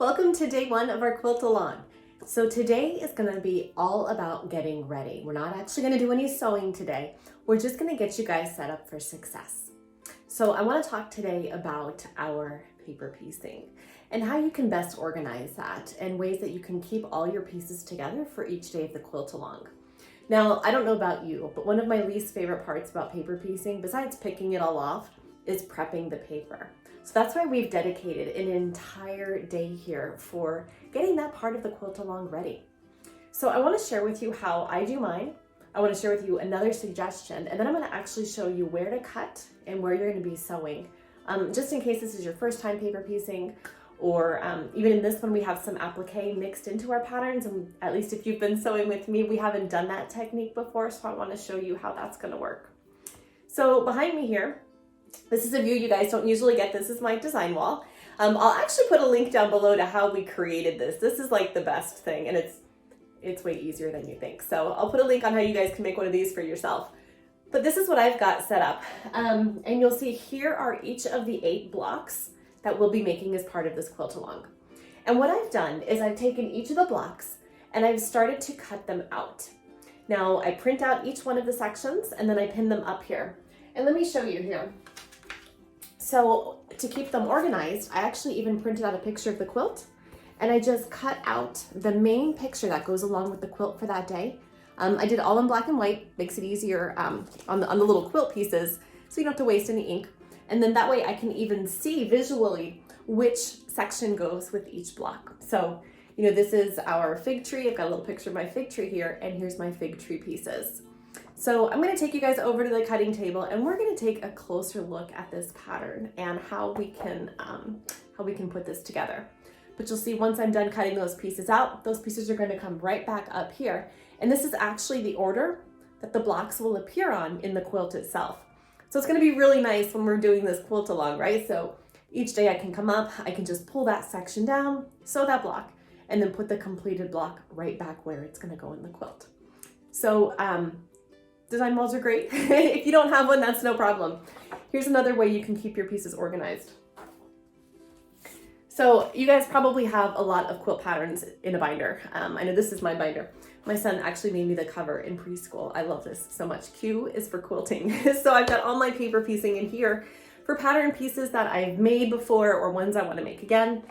Welcome to day one of our quilt along. So today is going to be all about getting ready. We're not actually going to do any sewing today. We're just going to get you guys set up for success. So I want to talk today about our paper piecing and how you can best organize that and ways that you can keep all your pieces together for each day of the quilt along. Now, I don't know about you, but one of my least favorite parts about paper piecing, besides picking it all off, is prepping the paper. So that's why we've dedicated an entire day here for getting that part of the quilt along ready. So I want to share with you how I do mine. I want to share with you another suggestion, and then I'm going to actually show you where to cut and where you're going to be sewing. Just in case this is your first time paper piecing, or even in this one we have some applique mixed into our patterns, and at least if you've been sewing with me, we haven't done that technique before, so I want to show you how that's going to work. So behind me here, this is a view you guys don't usually get. This is my design wall. I'll actually put a link down below to how we created this. This is like the best thing, and it's way easier than you think. So I'll put a link on how you guys can make one of these for yourself. But this is what I've got set up. And you'll see here are each of the 8 blocks that we'll be making as part of this quilt along. And what I've done is I've taken each of the blocks and I've started to cut them out. Now I print out each one of the sections and then I pin them up here. And let me show you here. So to keep them organized, I actually even printed out a picture of the quilt and I just cut out the main picture that goes along with the quilt for that day. I did all in black and white, makes it easier on the little quilt pieces so you don't have to waste any ink. And then that way I can even see visually which section goes with each block. So, you know, this is our fig tree. I've got a little picture of my fig tree here, and here's my fig tree pieces. So I'm going to take you guys over to the cutting table and we're going to take a closer look at this pattern and how we can put this together. But you'll see once I'm done cutting those pieces out, those pieces are going to come right back up here. And this is actually the order that the blocks will appear on in the quilt itself. So it's going to be really nice when we're doing this quilt along, right? So each day I can come up, I can just pull that section down, sew that block, and then put the completed block right back where it's going to go in the quilt. So design walls are great. If you don't have one, that's no problem. Here's another way you can keep your pieces organized. So you guys probably have a lot of quilt patterns in a binder. I know this is my binder. My son actually made me the cover in preschool. I love this so much. Q is for quilting. So I've got all my paper piecing in here for pattern pieces that I've made before or ones I want to make again.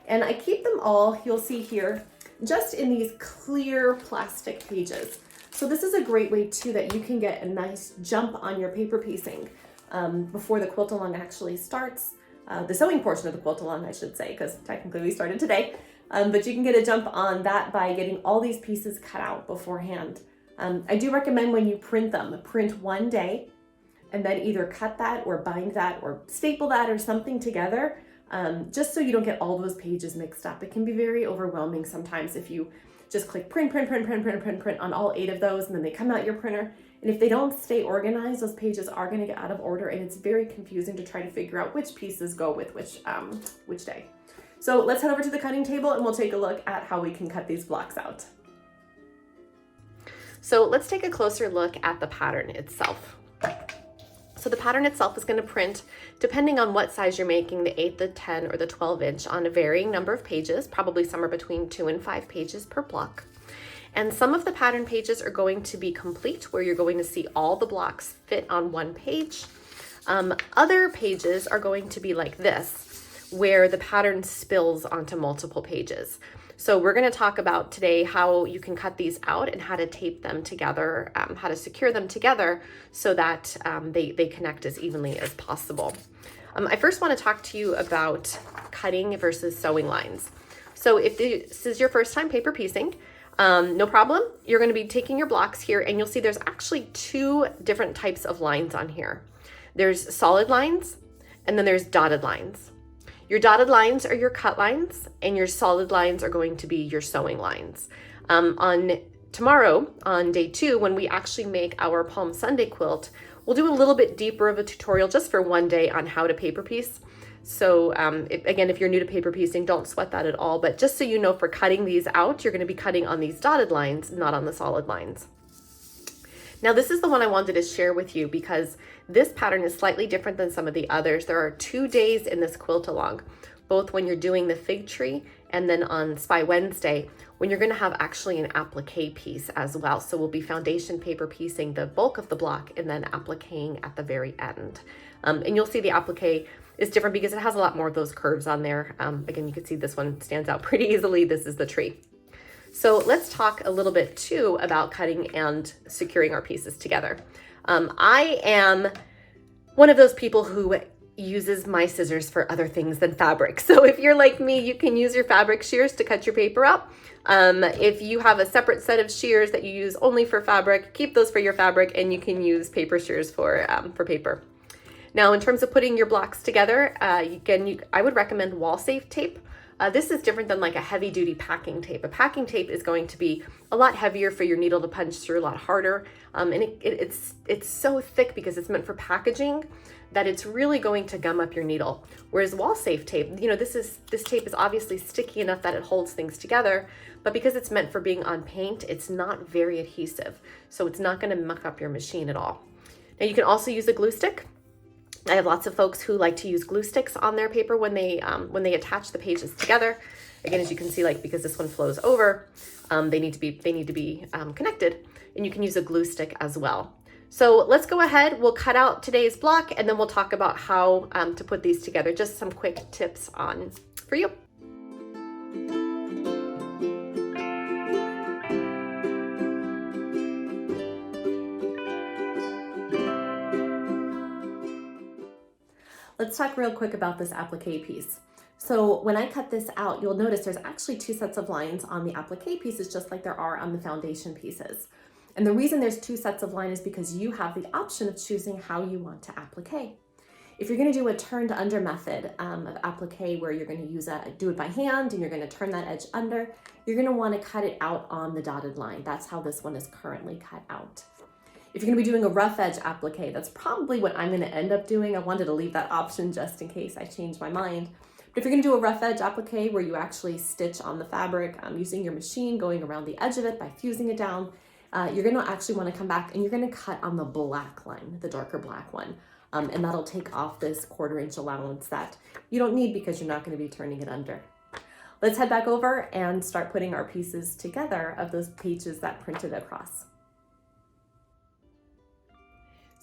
And I keep them all, you'll see here, just in these clear plastic pages. So this is a great way too that you can get a nice jump on your paper piecing before the quilt along actually starts. The sewing portion of the quilt along, I should say, because technically we started today. But you can get a jump on that by getting all these pieces cut out beforehand. I do recommend when you print them, print one day and then either cut that or bind that or staple that or something together, just so you don't get all those pages mixed up. It can be very overwhelming sometimes if you just click print on all 8 of those and then they come out your printer. And if they don't stay organized, those pages are going to get out of order and it's very confusing to try to figure out which pieces go with which day. So let's head over to the cutting table and we'll take a look at how we can cut these blocks out. So let's take a closer look at the pattern itself. So the pattern itself is going to print, depending on what size you're making, the 8, the 10, or the 12 inch on a varying number of pages, probably somewhere between 2 and 5 pages per block. And some of the pattern pages are going to be complete, where you're going to see all the blocks fit on one page. Other pages are going to be like this, where the pattern spills onto multiple pages. So we're going to talk about today how you can cut these out and how to tape them together, how to secure them together so that they connect as evenly as possible. I first want to talk to you about cutting versus sewing lines. So if this is your first time paper piecing, no problem. You're going to be taking your blocks here and you'll see there's actually 2 different types of lines on here. There's solid lines and then there's dotted lines. Your dotted lines are your cut lines and your solid lines are going to be your sewing lines. On tomorrow, on day 2, when we actually make our Palm Sunday quilt, we'll do a little bit deeper of a tutorial just for one day on how to paper piece. So again, if you're new to paper piecing, don't sweat that at all. But just so you know, for cutting these out, you're going to be cutting on these dotted lines, not on the solid lines. Now this is the one I wanted to share with you because this pattern is slightly different than some of the others. There are 2 days in this quilt along, both when you're doing the fig tree and then on Spy Wednesday, when you're gonna have actually an applique piece as well. So we'll be foundation paper piecing the bulk of the block and then appliquing at the very end. And you'll see the applique is different because it has a lot more of those curves on there. Again, you can see this one stands out pretty easily. This is the tree. So let's talk a little bit too about cutting and securing our pieces together. I am one of those people who uses my scissors for other things than fabric. So if you're like me, you can use your fabric shears to cut your paper up. If you have a separate set of shears that you use only for fabric, keep those for your fabric, and you can use paper shears for paper. Now, in terms of putting your blocks together, I would recommend wall-safe tape. This is different than like a heavy-duty packing tape. A packing tape is going to be a lot heavier for your needle to punch through, a lot harder, and it's so thick because it's meant for packaging that it's really going to gum up your needle. Whereas wall-safe tape, this tape is obviously sticky enough that it holds things together, but because it's meant for being on paint, it's not very adhesive, so it's not going to muck up your machine at all. Now, you can also use a glue stick. I have lots of folks who like to use glue sticks on their paper when they attach the pages together. Again, as you can see, like because this one flows over, they need to be connected, and you can use a glue stick as well. So let's go ahead. We'll cut out today's block, and then we'll talk about how to put these together. Just some quick tips for you. Let's talk real quick about this applique piece. So when I cut this out, you'll notice there's actually two sets of lines on the applique pieces, just like there are on the foundation pieces. And the reason there's two sets of line is because you have the option of choosing how you want to applique. If you're going to do a turned under method of applique, where you're going to do it by hand and you're going to turn that edge under, you're going to want to cut it out on the dotted line. That's how this one is currently cut out. If you're going to be doing a rough edge applique, that's probably what I'm going to end up doing. I wanted to leave that option just in case I change my mind. But if you're going to do a rough edge applique where you actually stitch on the fabric using your machine, going around the edge of it by fusing it down, you're going to actually want to come back and you're going to cut on the black line, the darker black one. And that'll take off this 1/4 inch allowance that you don't need because you're not going to be turning it under. Let's head back over and start putting our pieces together of those pages that printed across.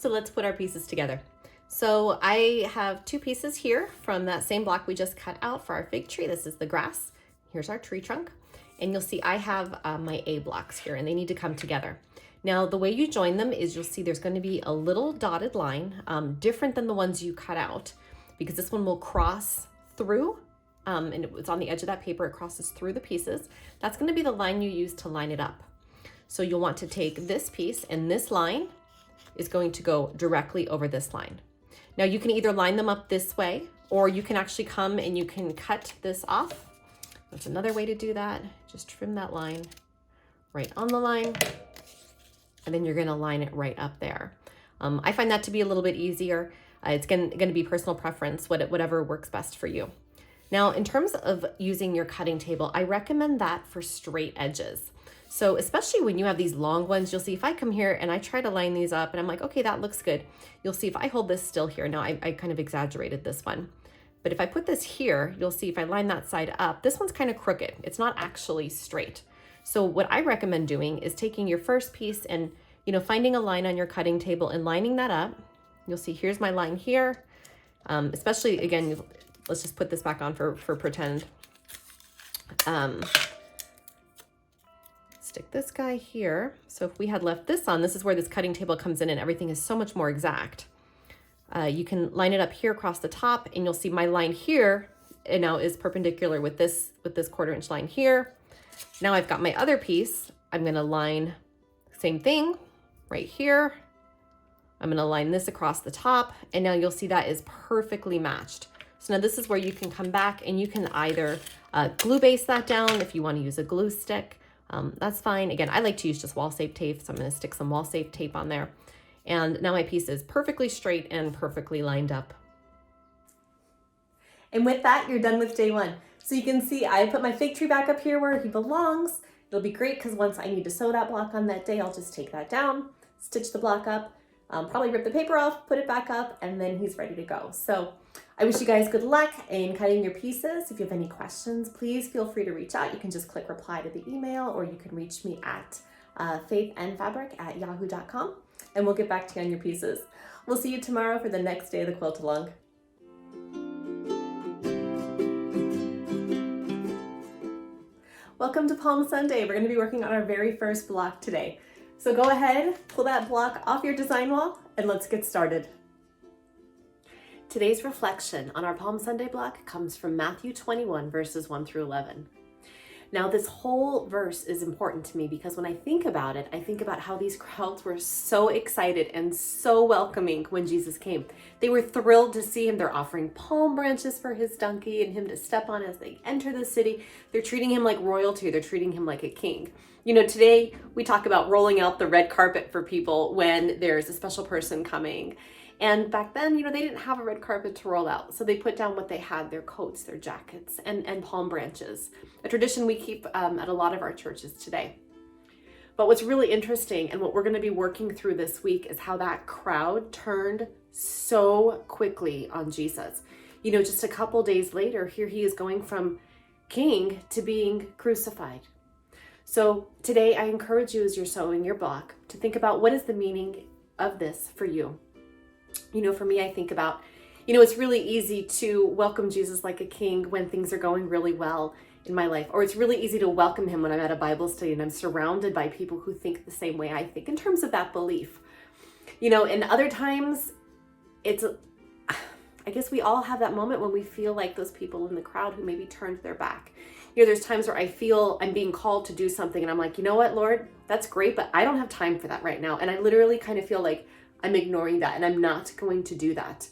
So let's put our pieces together. So I have two pieces here from that same block we just cut out for our fig tree. This is the grass. Here's our tree trunk. And you'll see I have my A blocks here, and they need to come together. Now, the way you join them is you'll see there's going to be a little dotted line, different than the ones you cut out, because this one will cross through, and it's on the edge of that paper. It crosses through the pieces. That's going to be the line you use to line it up. So you'll want to take this piece, and this line is going to go directly over this line. Now you can either line them up this way, or you can actually come and you can cut this off. That's another way to do that. Just trim that line right on the line, and then you're gonna line it right up there. I find that to be a little bit easier. It's gonna be personal preference, whatever works best for you. Now, in terms of using your cutting table, I recommend that for straight edges. So especially when you have these long ones, you'll see if I come here and I try to line these up and I'm like, okay, that looks good. You'll see if I hold this still here. Now I kind of exaggerated this one, but if I put this here, you'll see if I line that side up, this one's kind of crooked. It's not actually straight. So what I recommend doing is taking your first piece and, finding a line on your cutting table and lining that up. You'll see here's my line here. Especially again, let's just put this back on for pretend. Stick this guy here. So if we had left this on, this is where this cutting table comes in and everything is so much more exact. You can line it up here across the top, and you'll see my line here and now is perpendicular with this 1/4 inch line here. Now I've got my other piece. I'm going to line same thing right here. I'm going to line this across the top, and now you'll see that is perfectly matched. So now this is where you can come back and you can either glue base that down if you want to use a glue stick. That's fine. Again, I like to use just wall-safe tape, so I'm going to stick some wall-safe tape on there. And now my piece is perfectly straight and perfectly lined up. And with that, you're done with day one. So you can see I put my fig tree back up here where he belongs. It'll be great because once I need to sew that block on that day, I'll just take that down, stitch the block up, probably rip the paper off, put it back up, and then he's ready to go. So I wish you guys good luck in cutting your pieces. If you have any questions, please feel free to reach out. You can just click reply to the email, or you can reach me at faithandfabric@yahoo.com, and we'll get back to you on your pieces. We'll see you tomorrow for the next day of the quilt along. Welcome to Palm Sunday. We're going to be working on our very first block today. So go ahead, pull that block off your design wall, and let's get started. Today's reflection on our Palm Sunday block comes from Matthew 21, verses 1 through 11. Now, this whole verse is important to me because when I think about it, I think about how these crowds were so excited and so welcoming when Jesus came. They were thrilled to see him. They're offering palm branches for his donkey and him to step on as they enter the city. They're treating him like royalty. They're treating him like a king. You know, today we talk about rolling out the red carpet for people when there's a special person coming. And back then, you know, they didn't have a red carpet to roll out. So they put down what they had, their coats, their jackets, and palm branches. A tradition we keep at a lot of our churches today. But what's really interesting and what we're going to be working through this week is how that crowd turned so quickly on Jesus. You know, just a couple days later, here he is going from king to being crucified. So today I encourage you as you're sewing your block to think about what is the meaning of this for you. You know, for me, I think about, you know, it's really easy to welcome Jesus like a king when things are going really well in my life. Or it's really easy to welcome him when I'm at a Bible study and I'm surrounded by people who think the same way I think in terms of that belief. You know, and other times I guess we all have that moment when we feel like those people in the crowd who maybe turned their back. You know, there's times where I feel I'm being called to do something and I'm like, you know what, Lord, that's great, but I don't have time for that right now. And I literally kind of feel like I'm ignoring that and I'm not going to do that.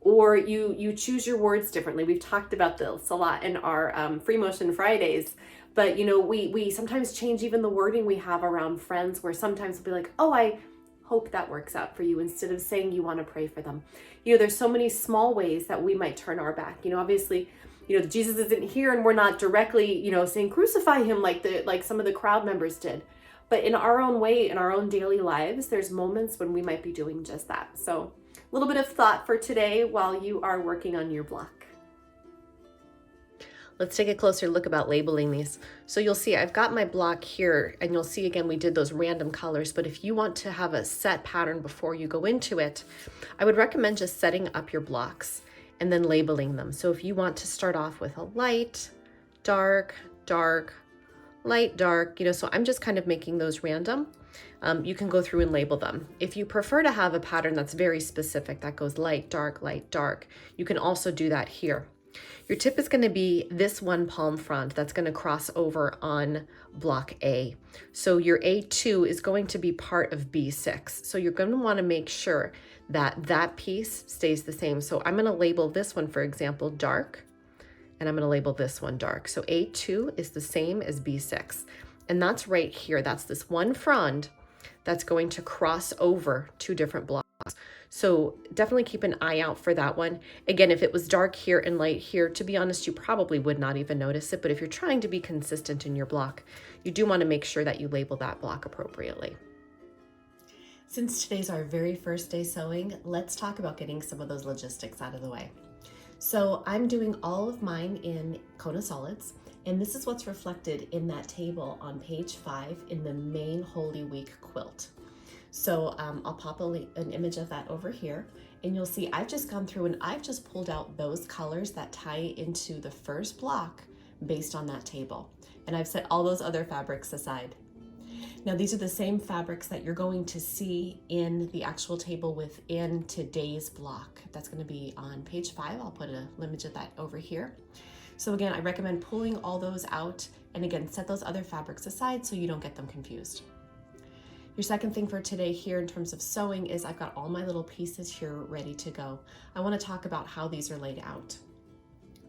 Or you choose your words differently. We've talked about this a lot in our Free Motion Fridays, but you know, we sometimes change even the wording we have around friends, where sometimes we'll be like, oh, I hope that works out for you, instead of saying you want to pray for them. You know, there's so many small ways that we might turn our back. You know, obviously, you know, Jesus isn't here and we're not directly, you know, saying crucify him like some of the crowd members did. But in our own way, in our own daily lives, there's moments when we might be doing just that. So a little bit of thought for today while you are working on your block. Let's take a closer look about labeling these. So you'll see I've got my block here, and you'll see again we did those random colors, but if you want to have a set pattern before you go into it, I would recommend just setting up your blocks and then labeling them. So if you want to start off with a light, dark, dark, light, dark, you know, so I'm just kind of making those random. You can go through and label them. If you prefer to have a pattern that's very specific, that goes light, dark, you can also do that here. Your tip is going to be this one palm frond that's going to cross over on block A. So your A2 is going to be part of B6. So you're going to want to make sure that that piece stays the same. So I'm going to label this one, for example, dark. And I'm going to label this one dark. So A2 is the same as B6. And that's right here. That's this one frond that's going to cross over two different blocks. So definitely keep an eye out for that one. Again, if it was dark here and light here, to be honest, you probably would not even notice it. But if you're trying to be consistent in your block, you do want to make sure that you label that block appropriately. Since today's our very first day sewing, let's talk about getting some of those logistics out of the way. So I'm doing all of mine in Kona solids, and this is what's reflected in that table on page 5 in the main Holy Week quilt. So I'll pop an image of that over here, and you'll see I've just gone through and I've just pulled out those colors that tie into the first block based on that table. And I've set all those other fabrics aside. Now these are the same fabrics that you're going to see in the actual table within today's block. That's going to be on page 5. I'll put an image of that over here. So again, I recommend pulling all those out, and again, set those other fabrics aside so you don't get them confused. Your second thing for today here in terms of sewing is I've got all my little pieces here ready to go. I want to talk about how these are laid out.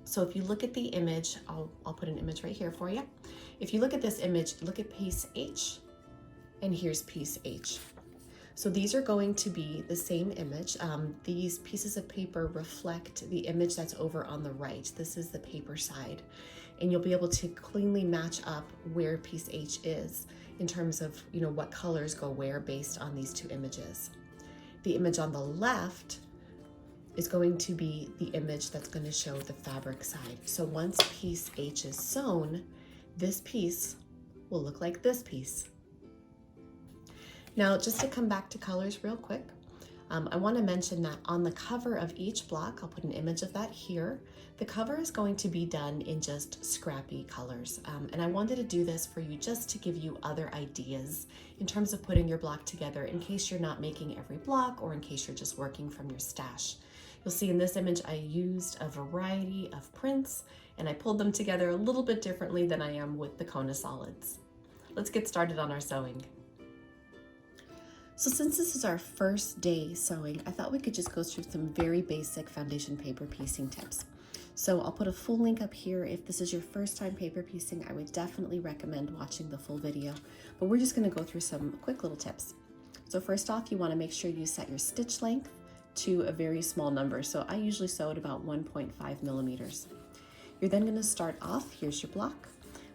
So if you look at the image, I'll put an image right here for you. If you look at this image, look at piece H, and here's piece H. So these are going to be the same image. These pieces of paper reflect the image that's over on the right. This is the paper side, and you'll be able to cleanly match up where piece H is in terms of, you know, what colors go where based on these two images. the image on the left is going to be the image that's going to show the fabric side. So once piece H is sewn, this piece will look like this piece. Now, just to come back to colors real quick, I want to mention that on the cover of each block, I'll put an image of that here. The cover is going to be done in just scrappy colors. And I wanted to do this for you just to give you other ideas in terms of putting your block together in case you're not making every block or in case you're just working from your stash. You'll see in this image, I used a variety of prints and I pulled them together a little bit differently than I am with the Kona solids. Let's get started on our sewing. So since this is our first day sewing, I thought we could just go through some very basic foundation paper piecing tips. So I'll put a full link up here. If this is your first time paper piecing, I would definitely recommend watching the full video, but we're just gonna go through some quick little tips. So first off, you wanna make sure you set your stitch length to a very small number. So I usually sew at about 1.5 millimeters. You're then gonna start off, here's your block.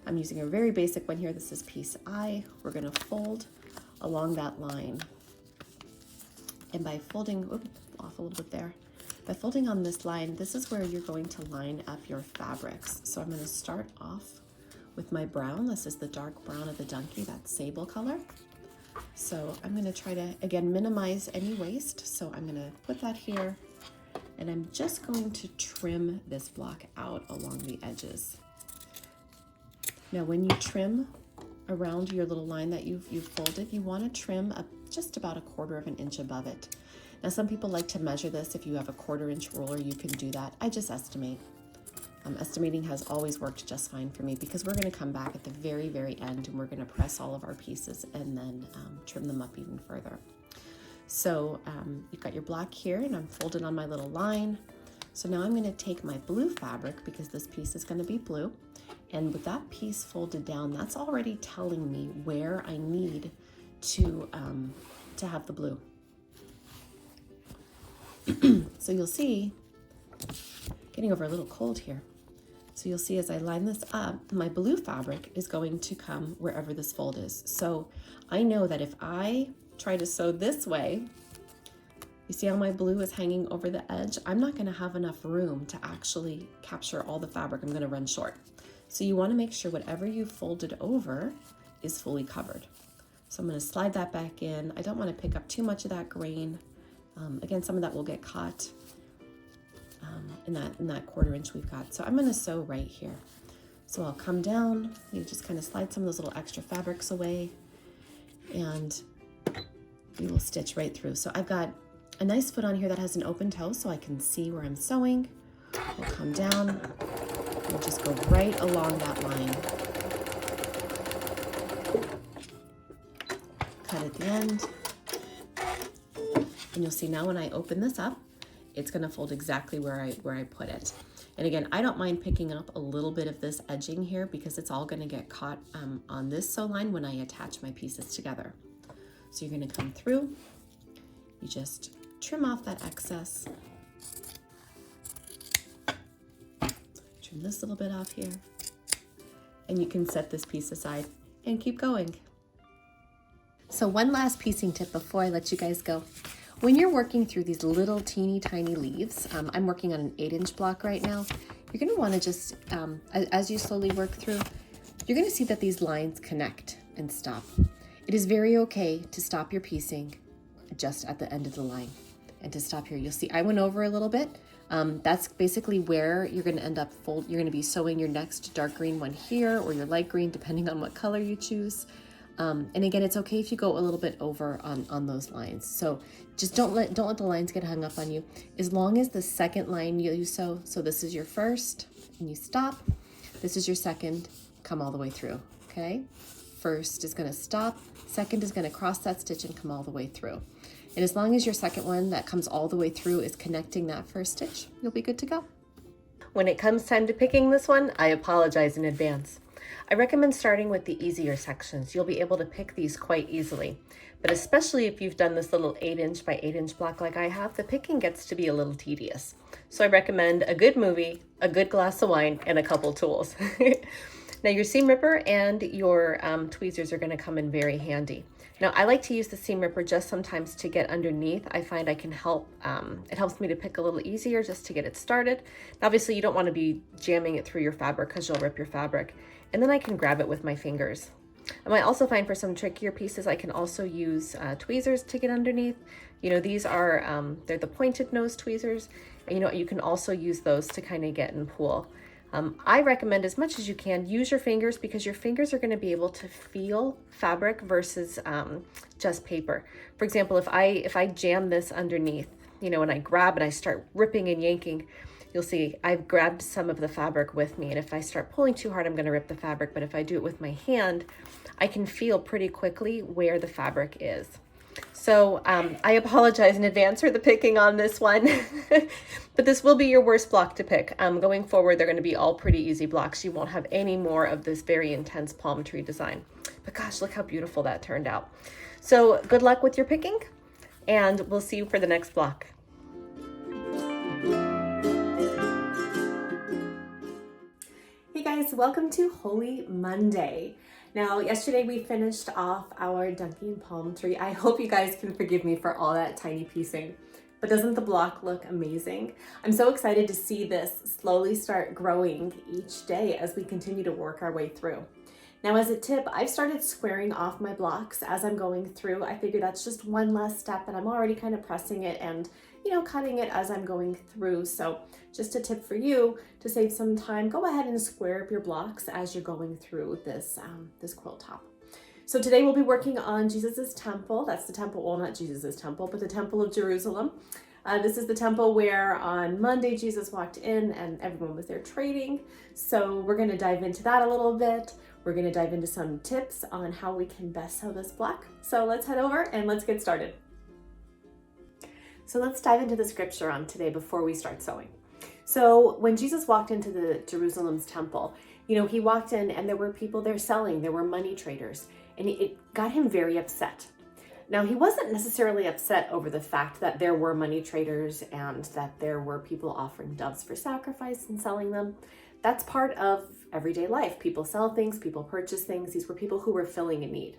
I'm using a very basic one here. This is piece I. We're gonna fold along that line. And by folding, off a little bit there. By folding on this line, this is where you're going to line up your fabrics. So I'm gonna start off with my brown. This is the dark brown of the donkey, that sable color. So I'm gonna try to, again, minimize any waste. So I'm gonna put that here and I'm just going to trim this block out along the edges. Now, when you trim around your little line that you've folded, you want to trim up just about 1/4 of an inch above it. Now, some people like to measure this. If you have a 1/4 inch ruler, you can do that. I just estimate. Estimating has always worked just fine for me because we're going to come back at the very, very end and we're going to press all of our pieces and then trim them up even further. So you've got your block here and I'm folded on my little line. So now I'm going to take my blue fabric because this piece is going to be blue. And with that piece folded down, that's already telling me where I need to have the blue. So you'll see, getting over a little cold here. So you'll see as I line this up, my blue fabric is going to come wherever this fold is. So I know that if I try to sew this way, you see how my blue is hanging over the edge? I'm not gonna have enough room to actually capture all the fabric. I'm gonna run short. So you wanna make sure whatever you folded over is fully covered. So I'm gonna slide that back in. I don't wanna pick up too much of that grain. Again, some of that will get caught in that 1/4 inch we've got. So I'm gonna sew right here. So I'll come down, you just kind of slide some of those little extra fabrics away and we will stitch right through. So I've got a nice foot on here that has an open toe so I can see where I'm sewing. We'll come down, we'll just go right along that line. Cut at the end. And you'll see now when I open this up, it's gonna fold exactly where I put it. And again, I don't mind picking up a little bit of this edging here because it's all gonna get caught on this sew line when I attach my pieces together. So you're gonna come through, you just trim off that excess. Trim this little bit off here. And you can set this piece aside and keep going. So one last piecing tip before I let you guys go. When you're working through these little teeny tiny leaves, I'm working on an 8-inch block right now, you're gonna wanna just, as you slowly work through, you're gonna see that these lines connect and stop. It is very okay to stop your piecing just at the end of the line and to stop here. You'll see I went over a little bit. That's basically where you're gonna end up you're gonna be sewing your next dark green one here or your light green, depending on what color you choose. And again, it's okay if you go a little bit over on those lines. So just don't let the lines get hung up on you. As long as the second line you sew, so this is your first and you stop, this is your second, come all the way through, okay? First is gonna stop, second is gonna cross that stitch and come all the way through. And as long as your second one that comes all the way through is connecting that first stitch, you'll be good to go. When it comes time to picking this one, I apologize in advance. I recommend starting with the easier sections. You'll be able to pick these quite easily, but especially if you've done this little 8-inch by 8-inch block like I have, the picking gets to be a little tedious. So I recommend a good movie, a good glass of wine, and a couple tools. Now your seam ripper and your tweezers are gonna come in very handy. Now, I like to use the seam ripper just sometimes to get underneath. I find I can help, it helps me to pick a little easier just to get it started. Now, obviously you don't want to be jamming it through your fabric because you'll rip your fabric. And then I can grab it with my fingers. I might also find for some trickier pieces, I can also use tweezers to get underneath. You know, these are, they're the pointed nose tweezers. And, you know, you can also use those to kind of get and pull. I recommend as much as you can, use your fingers because your fingers are going to be able to feel fabric versus just paper. For example, if I jam this underneath, you know, and I grab and I start ripping and yanking, you'll see I've grabbed some of the fabric with me. And if I start pulling too hard, I'm going to rip the fabric. But if I do it with my hand, I can feel pretty quickly where the fabric is. So I apologize in advance for the picking on this one, but this will be your worst block to pick. Going forward, they're going to be all pretty easy blocks. You won't have any more of this very intense palm tree design. But gosh, look how beautiful that turned out. So good luck with your picking, and we'll see you for the next block. Hey guys, welcome to Holy Monday. Now, yesterday we finished off our Dunking palm tree. I hope you guys can forgive me for all that tiny piecing, but doesn't the block look amazing? I'm so excited to see this slowly start growing each day as we continue to work our way through. Now, as a tip, I've started squaring off my blocks as I'm going through. I figure that's just one less step and I'm already kind of pressing it and, you know, cutting it as I'm going through. So just a tip for you to save some time, go ahead and square up your blocks as you're going through this, this quilt top. So today we'll be working on Jesus's temple. That's the temple, well, not Jesus's temple, but the temple of Jerusalem. This is the temple where on Monday Jesus walked in and everyone was there trading. So we're going to dive into that a little bit. We're going to dive into some tips on how we can best sew this block. So let's head over and let's get started. So let's dive into the scripture on today before we start sewing. So when Jesus walked into the Jerusalem's temple, you know, he walked in and there were people there selling, there were money traders, and it got him very upset. Now, he wasn't necessarily upset over the fact that there were money traders and that there were people offering doves for sacrifice and selling them. That's part of everyday life. People sell things, people purchase things. These were people who were filling a need.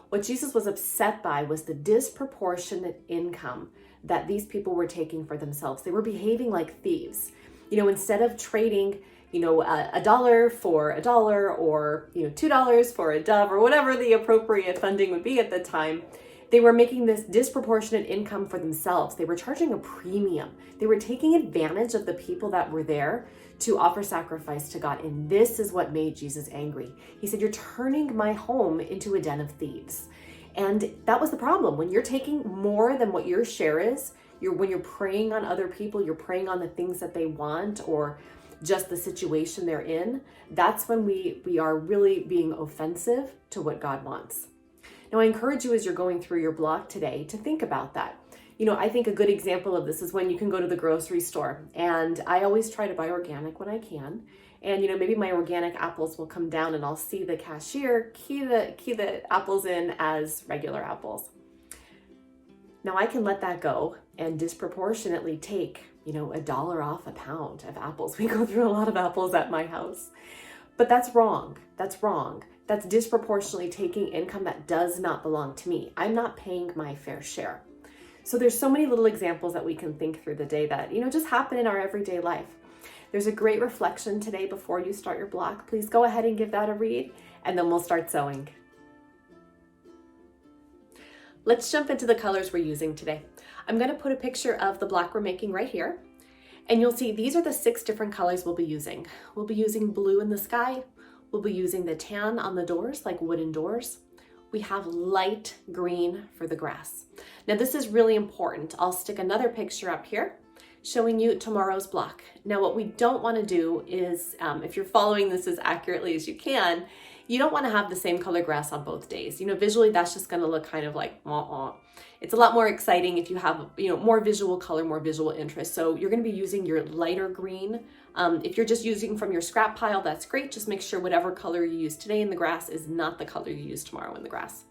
What Jesus was upset by was the disproportionate income that these people were taking for themselves. They were behaving like thieves. You know, instead of trading, you know, $1 for $1 or, you know, $2 for a dove or whatever the appropriate funding would be at the time, they were making this disproportionate income for themselves. They were charging a premium. They were taking advantage of the people that were there to offer sacrifice to God. And this is what made Jesus angry. He said, "You're turning my home into a den of thieves." And that was the problem. When you're taking more than what your share is, when you're preying on other people, you're preying on the things that they want or just the situation they're in, that's when we are really being offensive to what God wants. Now, I encourage you as you're going through your block today to think about that. You know, I think a good example of this is when you can go to the grocery store, and I always try to buy organic when I can. And, you know, maybe my organic apples will come down and I'll see the cashier key the apples in as regular apples. Now I can let that go and disproportionately take, you know, $1 off a pound of apples. We go through a lot of apples at my house, but that's wrong. That's wrong. That's disproportionately taking income that does not belong to me. I'm not paying my fair share. So there's so many little examples that we can think through the day that, you know, just happen in our everyday life. There's a great reflection today before you start your block. Please go ahead and give that a read, and then we'll start sewing. Let's jump into the colors we're using today. I'm going to put a picture of the block we're making right here, and you'll see these are the 6 different colors we'll be using. We'll be using blue in the sky. We'll be using the tan on the doors, like wooden doors. We have light green for the grass. Now this is really important. I'll stick another picture up here showing you tomorrow's block. Now what we don't want to do is, if you're following this as accurately as you can, you don't want to have the same color grass on both days. You know, visually that's just going to look kind of like It's a lot more exciting if you have, you know, more visual color, more visual interest. So you're going to be using your lighter green. If you're just using from your scrap pile, that's great. Just make sure whatever color you use today in the grass is not the color you use tomorrow in the grass.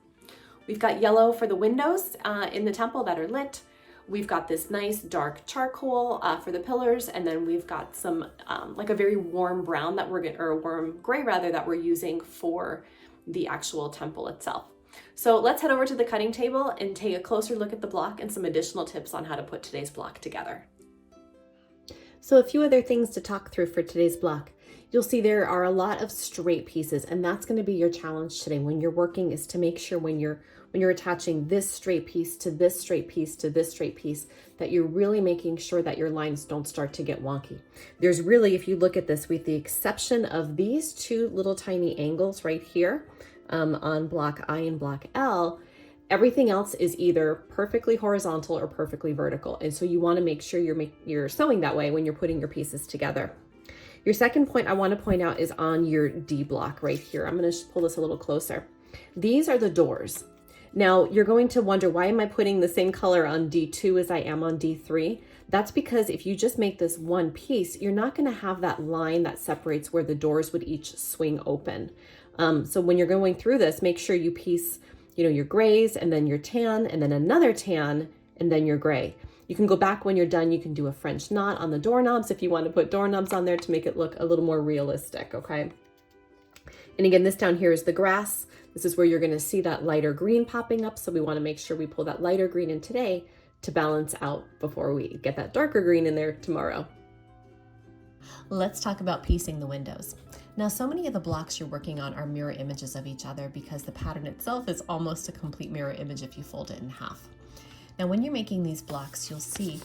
We've got yellow for the windows in the temple that are lit. We've got this nice dark charcoal for the pillars, and then we've got some like a very warm brown that we're or warm gray rather that we're using for the actual temple itself. So let's head over to the cutting table and take a closer look at the block and some additional tips on how to put today's block together. So a few other things to talk through for today's block. You'll see there are a lot of straight pieces, and that's going to be your challenge today when you're working, is to make sure when you're attaching this straight piece to this straight piece to this straight piece, that you're really making sure that your lines don't start to get wonky. There's really, if you look at this, with the exception of these two little tiny angles right here on block I and block L, everything else is either perfectly horizontal or perfectly vertical. And so you want to make sure you're sewing that way when you're putting your pieces together. Your second point I want to point out is on your D block right here. I'm going to pull this a little closer. These are the doors. Now you're going to wonder, why am I putting the same color on D2 as I am on D3? That's because if you just make this one piece, you're not going to have that line that separates where the doors would each swing open. So when you're going through this, make sure you piece, your grays and then your tan and then another tan and then your gray. You can go back when you're done. You can do a French knot on the doorknobs if you want to put doorknobs on there to make it look a little more realistic, okay? And again, this down here is the grass. This is where you're going to see that lighter green popping up. So we want to make sure we pull that lighter green in today to balance out before we get that darker green in there tomorrow. Let's talk about piecing the windows. Now, so many of the blocks you're working on are mirror images of each other because the pattern itself is almost a complete mirror image if you fold it in half. Now, when you're making these blocks, you'll see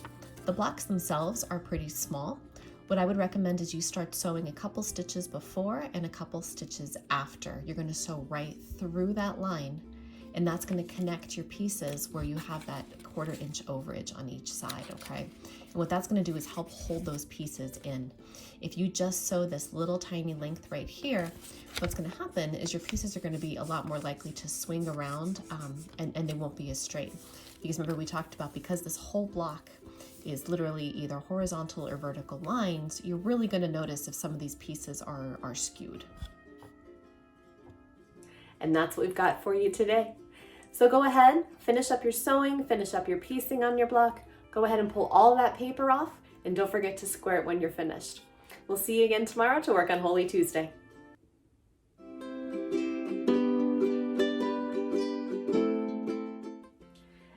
the blocks themselves are pretty small. What I would recommend is you start sewing a couple stitches before and a couple stitches after. You're going to sew right through that line, and that's going to connect your pieces where you have that 1/4 inch overage on each side, okay? And what that's going to do is help hold those pieces in. If you just sew this little tiny length right here, what's going to happen is your pieces are going to be a lot more likely to swing around and they won't be as straight. Because remember, we talked about, because this whole block is literally either horizontal or vertical lines, you're really going to notice if some of these pieces are skewed. And that's what we've got for you today. So go ahead, finish up your sewing, finish up your piecing on your block. Go ahead and pull all that paper off, and don't forget to square it when you're finished. We'll see you again tomorrow to work on Holy Tuesday.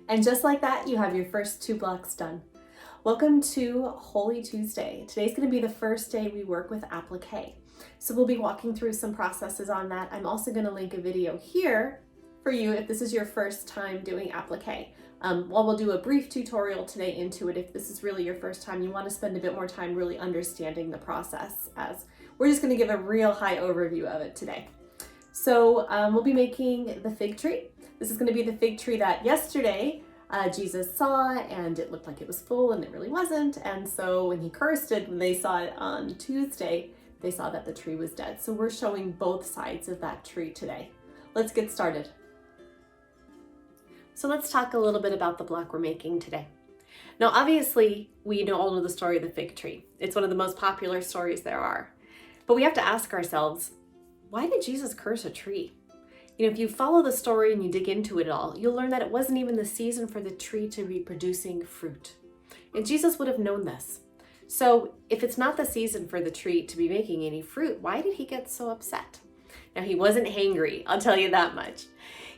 And just like that, you have your first 2 blocks done. Welcome to Holy Tuesday. Today's going to be the first day we work with applique. So we'll be walking through some processes on that. I'm also going to link a video here for you if this is your first time doing applique. While we'll do a brief tutorial today into it, if this is really your first time, you want to spend a bit more time really understanding the process, as we're just going to give a real high overview of it today. So we'll be making the fig tree. This is going to be the fig tree that yesterday Jesus saw, and it looked like it was full and it really wasn't. And so when he cursed it, when they saw it on Tuesday, they saw that the tree was dead. So we're showing both sides of that tree today. Let's get started. So let's talk a little bit about the block we're making today. Now, obviously, we all know the story of the fig tree. It's one of the most popular stories there are. But we have to ask ourselves, why did Jesus curse a tree? If you follow the story and you dig into it all, you'll learn that it wasn't even the season for the tree to be producing fruit. And Jesus would have known this. So if it's not the season for the tree to be making any fruit, why did he get so upset? Now, he wasn't hangry, I'll tell you that much.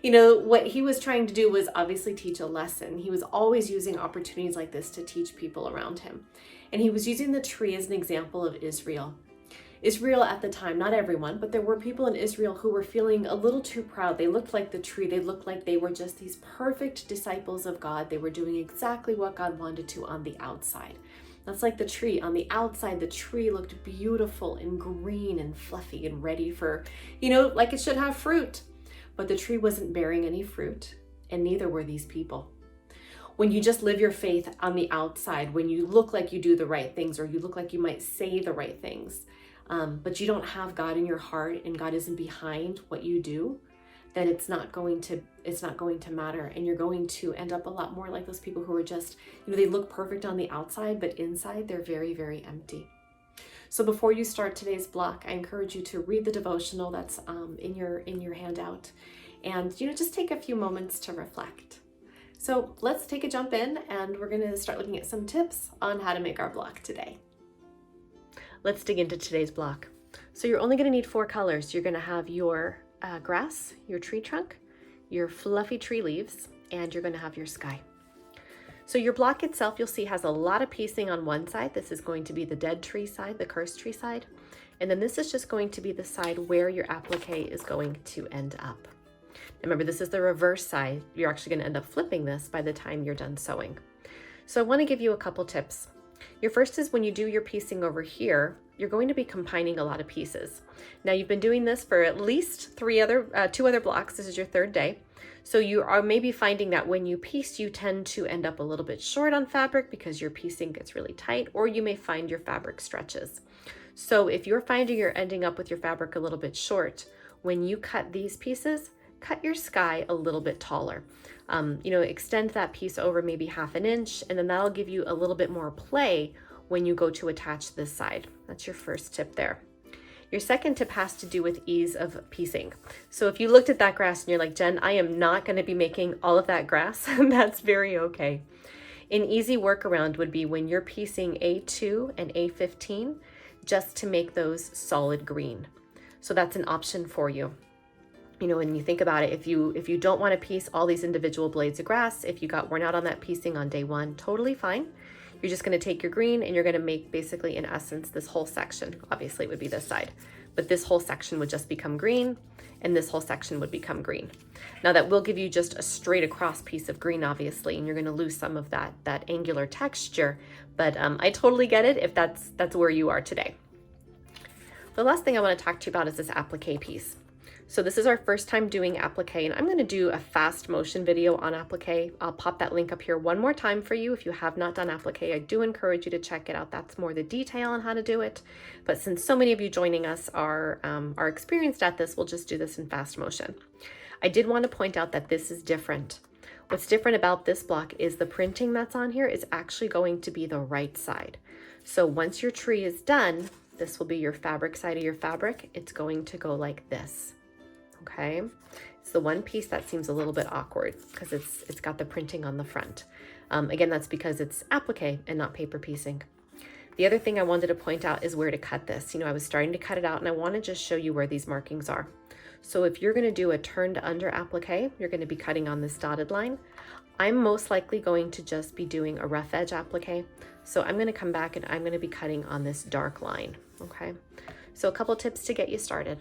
What he was trying to do was obviously teach a lesson. He was always using opportunities like this to teach people around him. And he was using the tree as an example of Israel. Israel at the time, not everyone, but there were people in Israel who were feeling a little too proud. They looked like the tree. They looked like they were just these perfect disciples of God. They were doing exactly what God wanted to on the outside. That's like the tree. On the outside, the tree looked beautiful and green and fluffy and ready for, like it should have fruit. But the tree wasn't bearing any fruit, and neither were these people. When you just live your faith on the outside, when you look like you do the right things, or you look like you might say the right things, but you don't have God in your heart and God isn't behind what you do, then it's not going to matter. And you're going to end up a lot more like those people who are just, they look perfect on the outside, but inside they're very, very empty. So before you start today's block, I encourage you to read the devotional that's in your handout, and just take a few moments to reflect. So let's take a jump in, and we're going to start looking at some tips on how to make our block today. Let's dig into today's block. So you're only going to need 4 colors. You're going to have your grass, your tree trunk, your fluffy tree leaves, and you're going to have your sky. So your block itself, you'll see, has a lot of piecing on one side. This is going to be the dead tree side, the cursed tree side. And then this is just going to be the side where your applique is going to end up. Remember, this is the reverse side. You're actually going to end up flipping this by the time you're done sewing. So I want to give you a couple tips. Your first is when you do your piecing over here, you're going to be combining a lot of pieces. Now you've been doing this for at least two other blocks. This is your third day. So you are maybe finding that when you piece, you tend to end up a little bit short on fabric because your piecing gets really tight, or you may find your fabric stretches. So if you're finding you're ending up with your fabric a little bit short, when you cut these pieces, cut your sky a little bit taller. Extend that piece over maybe 1/2 inch, and then that'll give you a little bit more play when you go to attach this side. That's your first tip there. Your second tip has to do with ease of piecing. So if you looked at that grass and you're like, Jen, I am not going to be making all of that grass, that's very okay. An easy workaround would be when you're piecing A2 and A15, just to make those solid green. So that's an option for you. When you think about it, if you don't want to piece all these individual blades of grass, if you got worn out on that piecing on day one, totally fine. You're just going to take your green and you're going to make basically, in essence, this whole section. Obviously it would be this side, but this whole section would just become green, and this whole section would become green. Now that will give you just a straight across piece of green, obviously, and you're going to lose some of that angular texture, but I totally get it if that's where you are today. The last thing I want to talk to you about is this applique piece. So this is our first time doing applique, and I'm going to do a fast motion video on applique. I'll pop that link up here one more time for you. If you have not done applique, I do encourage you to check it out. That's more the detail on how to do it. But since so many of you joining us are experienced at this, we'll just do this in fast motion. I did want to point out that this is different. What's different about this block is the printing that's on here is actually going to be the right side. So once your tree is done, this will be your fabric side of your fabric. It's going to go like this. Okay, it's the one piece that seems a little bit awkward because it's got the printing on the front. Again, that's because it's applique and not paper piecing. The other thing I wanted to point out is where to cut this. I was starting to cut it out, and I want to just show you where these markings are. So if you're going to do a turned under applique, you're going to be cutting on this dotted line. I'm most likely going to just be doing a rough edge applique. So I'm going to come back and I'm going to be cutting on this dark line. Okay, so a couple tips to get you started.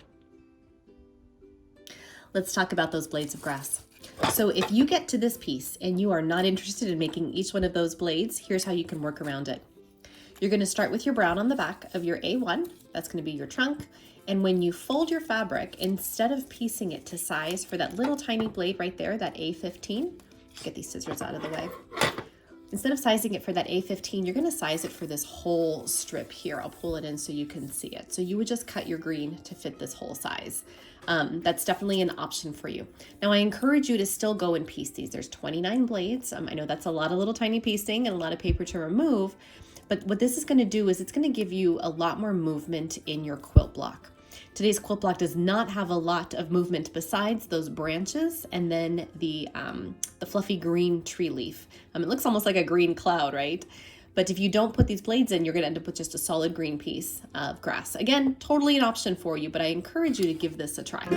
Let's talk about those blades of grass. So if you get to this piece and you are not interested in making each one of those blades, here's how you can work around it. You're going to start with your brown on the back of your A1. That's going to be your trunk. And when you fold your fabric, instead of piecing it to size for that little tiny blade right there, that A15, get these scissors out of the way. Instead of sizing it for that A15, you're going to size it for this whole strip here. I'll pull it in so you can see it. So you would just cut your green to fit this whole size. That's definitely an option for you. Now I encourage you to still go and piece these. There's 29 blades. I know that's a lot of little tiny piecing and a lot of paper to remove, but what this is going to do is it's going to give you a lot more movement in your quilt block. Today's quilt block does not have a lot of movement besides those branches and then the fluffy green tree leaf. It looks almost like a green cloud, right? But if you don't put these blades in, you're going to end up with just a solid green piece of grass. Again, totally an option for you, but I encourage you to give this a try.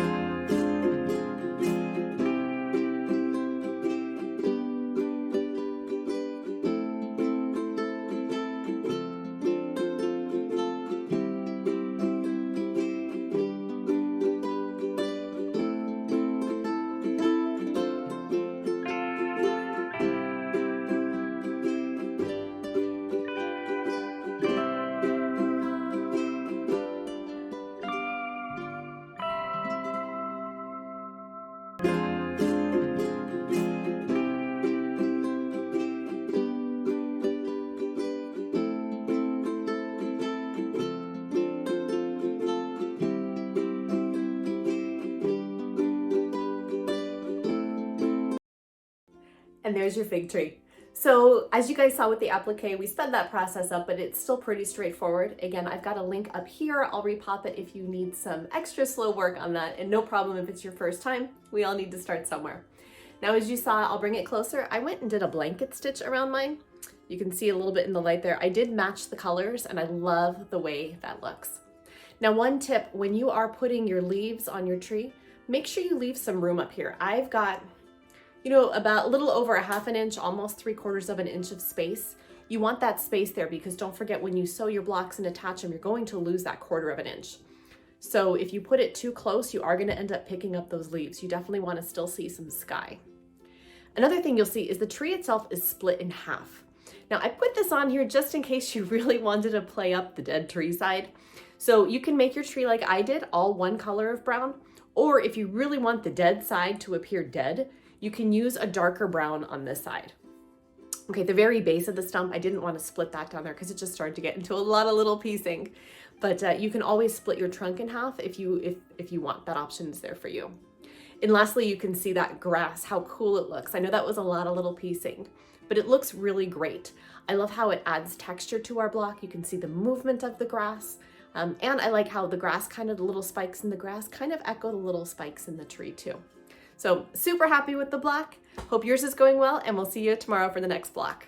And there's your fig tree. So as you guys saw with the applique, we sped that process up, but it's still pretty straightforward. Again, I've got a link up here. I'll repop it if you need some extra slow work on that, and no problem if it's your first time. We all need to start somewhere. Now, as you saw, I'll bring it closer. I went and did a blanket stitch around mine. You can see a little bit in the light there. I did match the colors, and I love the way that looks. Now, one tip, when you are putting your leaves on your tree, make sure you leave some room up here. I've got, you know, about a little over a half an inch, almost 3/4 of an inch of space. You want that space there because don't forget, when you sew your blocks and attach them, you're going to lose that 1/4 of an inch. So if you put it too close, you are going to end up picking up those leaves. You definitely want to still see some sky. Another thing you'll see is the tree itself is split in half. Now I put this on here just in case you really wanted to play up the dead tree side. So you can make your tree like I did, all one color of brown, or if you really want the dead side to appear dead, you can use a darker brown on this side. Okay, the very base of the stump, I didn't want to split that down there because it just started to get into a lot of little piecing. But you can always split your trunk in half if you want. That option is there for you. And lastly, you can see that grass, how cool it looks. I know that was a lot of little piecing, but it looks really great. I love how it adds texture to our block. You can see the movement of the grass. And I like how the grass, kind of the little spikes in the grass, kind of echo the little spikes in the tree too. So super happy with the block. Hope yours is going well, and we'll see you tomorrow for the next block.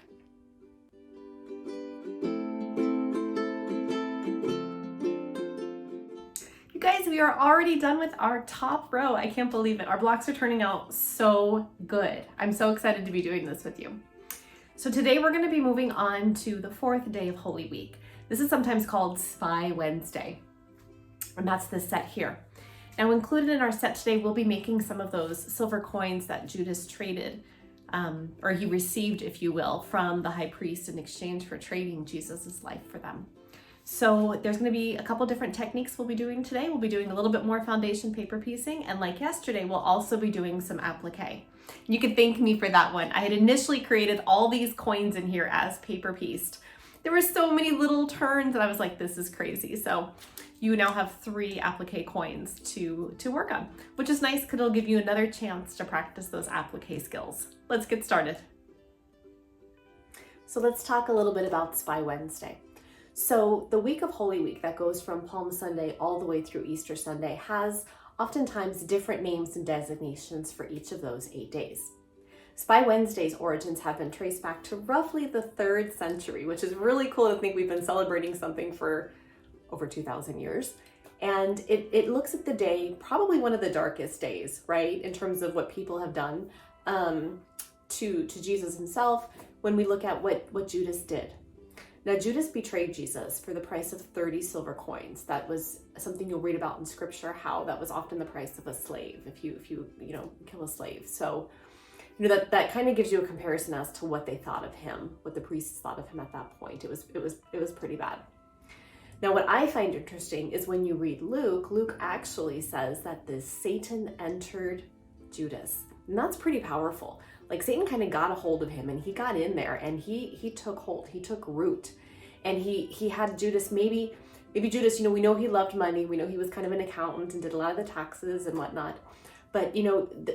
You guys, we are already done with our top row. I can't believe it. Our blocks are turning out so good. I'm so excited to be doing this with you. So today we're going to be moving on to the 4th day of Holy Week. This is sometimes called Spy Wednesday, and that's this set here. Now included in our set today, we'll be making some of those silver coins that Judas traded, or he received, if you will, from the high priest in exchange for trading Jesus's life for them. So there's going to be a couple different techniques we'll be doing today. We'll be doing a little bit more foundation paper piecing, and like yesterday, we'll also be doing some applique. You can thank me for that one. I had initially created all these coins in here as paper pieced. There were so many little turns and I was like, this is crazy. So you now have 3 applique coins to work on, which is nice because it'll give you another chance to practice those applique skills. Let's get started. So let's talk a little bit about Spy Wednesday. So the week of Holy Week that goes from Palm Sunday all the way through Easter Sunday has oftentimes different names and designations for each of those 8 days. Spy Wednesday's origins have been traced back to roughly the 3rd century, which is really cool to think we've been celebrating something for over 2,000 years. And it looks at the day, probably one of the darkest days, right? In terms of what people have done to Jesus himself when we look at what Judas did. Now, Judas betrayed Jesus for the price of 30 silver coins. That was something you'll read about in scripture, how that was often the price of a slave if you kill a slave. So, that kind of gives you a comparison as to what they thought of him, what the priests thought of him at that point. It was pretty bad. Now, what I find interesting is when you read Luke actually says that Satan entered Judas. And that's pretty powerful. Like Satan kind of got a hold of him and he got in there and he took hold, he took root. And he had Judas, maybe Judas, we know he loved money. We know he was kind of an accountant and did a lot of the taxes and whatnot. But,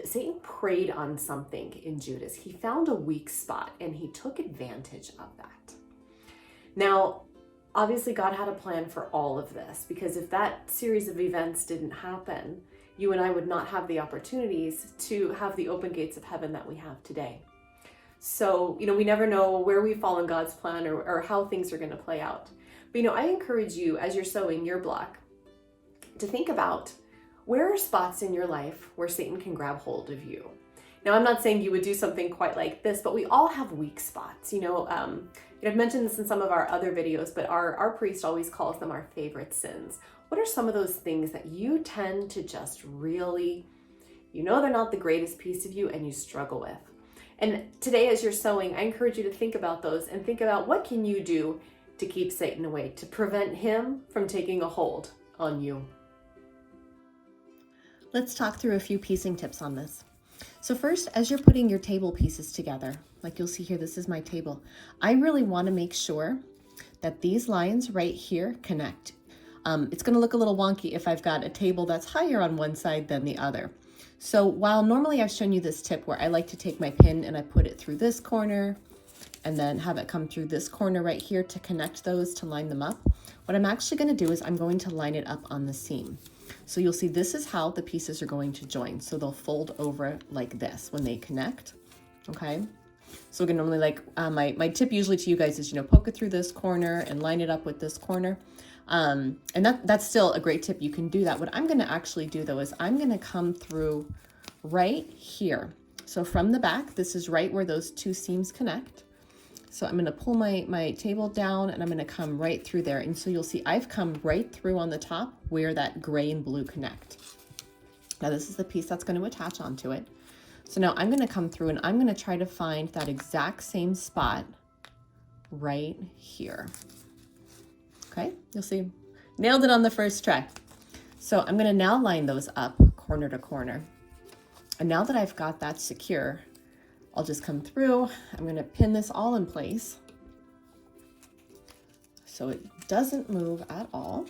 Satan preyed on something in Judas. He found a weak spot and he took advantage of that. Now, obviously God had a plan for all of this, because if that series of events didn't happen, you and I would not have the opportunities to have the open gates of heaven that we have today. So, we never know where we fall in God's plan or how things are going to play out. But, I encourage you as you're sewing your block to think about, where are spots in your life where Satan can grab hold of you? Now, I'm not saying you would do something quite like this, but we all have weak spots. I've mentioned this in some of our other videos, but our priest always calls them our favorite sins. What are some of those things that you tend to just really, they're not the greatest piece of you and you struggle with? And today, as you're sewing, I encourage you to think about those and think about what can you do to keep Satan away, to prevent him from taking a hold on you. Let's talk through a few piecing tips on this. So first, as you're putting your table pieces together, like you'll see here, this is my table. I really want to make sure that these lines right here connect. It's going to look a little wonky if I've got a table that's higher on one side than the other. So while normally I've shown you this tip where I like to take my pin and I put it through this corner and then have it come through this corner right here to connect those, to line them up, what I'm actually going to do is I'm going to line it up on the seam. So you'll see this is how the pieces are going to join. So they'll fold over like this when they connect, okay? So again, normally my tip usually to you guys is, poke it through this corner and line it up with this corner. And that's still a great tip. You can do that. What I'm going to actually do though is I'm going to come through right here. So from the back, this is right where those two seams connect. So I'm going to pull my table down and I'm going to come right through there. And so you'll see I've come right through on the top where that gray and blue connect. Now this is the piece that's going to attach onto it. So now I'm going to come through and I'm going to try to find that exact same spot right here. Okay, you'll see, nailed it on the first try. So I'm going to now line those up corner to corner. And now that I've got that secure, I'll just come through. I'm going to pin this all in place so it doesn't move at all.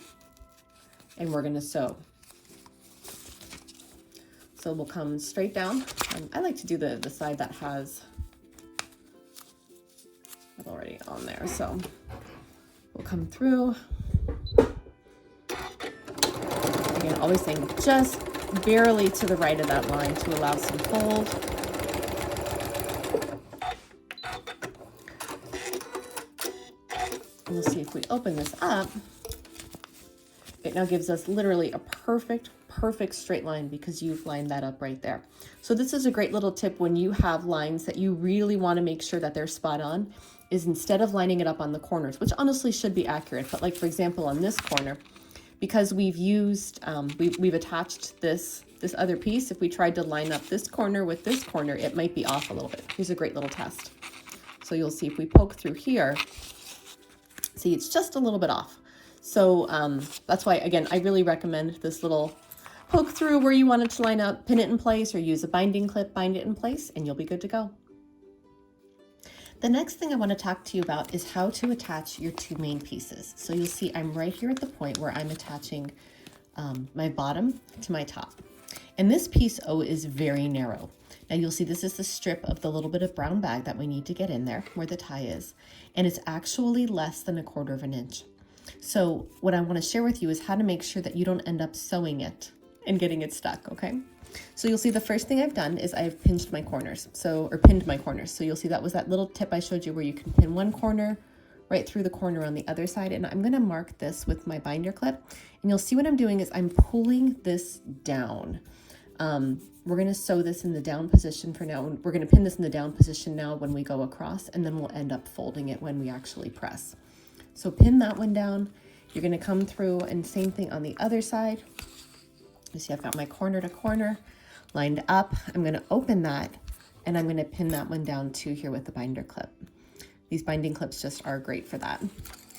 And we're going to sew. So we'll come straight down. I like to do the side that has it already on there. So we'll come through. Again, always saying just barely to the right of that line to allow some fold. And we'll see if we open this up, it now gives us literally a perfect straight line because you've lined that up right there. So this is a great little tip when you have lines that you really want to make sure that they're spot on, is instead of lining it up on the corners, which honestly should be accurate, but like for example on this corner, because we've used, we've attached this other piece, if we tried to line up this corner with this corner, it might be off a little bit. Here's a great little test. So you'll see if we poke through here, see it's just a little bit off. So that's why, again, I really recommend this little poke through where you want it to line up, pin it in place, or use a binding clip, bind it in place, and you'll be good to go. The next thing I want to talk to you about is how to attach your two main pieces. So you'll see I'm right here at the point where I'm attaching my bottom to my top. And this piece O is very narrow. Now you'll see this is the strip of the little bit of brown bag that we need to get in there where the tie is. And it's actually less than 1/4 inch. So what I want to share with you is how to make sure that you don't end up sewing it and getting it stuck, okay? So you'll see the first thing I've done is I've pinned my corners. So you'll see that was that little tip I showed you where you can pin one corner right through the corner on the other side. And I'm gonna mark this with my binder clip. And you'll see what I'm doing is I'm pulling this down. We're gonna sew this in the down position for now. We're gonna pin this in the down position now when we go across, and then we'll end up folding it when we actually press. So pin that one down. You're gonna come through and same thing on the other side. You see I've got my corner to corner lined up. I'm going to open that and I'm going to pin that one down too here with the binder clip. These binding clips just are great for that.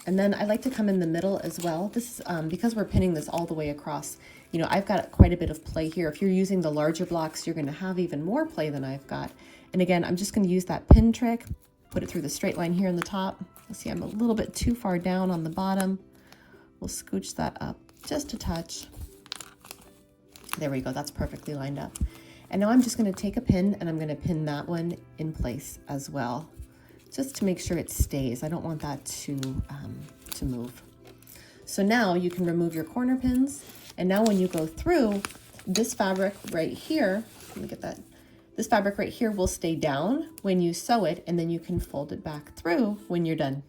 And then I like to come in the middle as well. This is because we're pinning this all the way across. You know, I've got quite a bit of play here. If you're using the larger blocks, you're going to have even more play than I've got. And again, I'm just going to use that pin trick, put it through the straight line here on the top. You'll see I'm a little bit too far down on the bottom. We'll scooch that up just a touch. There we go, that's perfectly lined up. And now I'm just gonna take a pin and I'm gonna pin that one in place as well, just to make sure it stays. I don't want that to move. So now you can remove your corner pins. And now when you go through, this fabric right here, let me get that. This fabric right here will stay down when you sew it, and then you can fold it back through when you're done.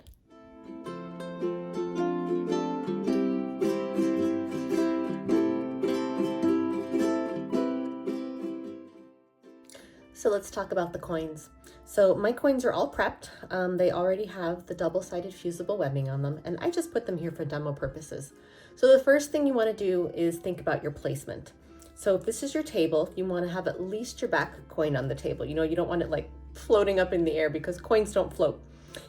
So let's talk about the coins. So my coins are all prepped. They already have the double-sided fusible webbing on them, and I just put them here for demo purposes. So the first thing you want to do is think about your placement. So if this is your table, you want to have at least your back coin on the table. You know, you don't want it like floating up in the air because coins don't float,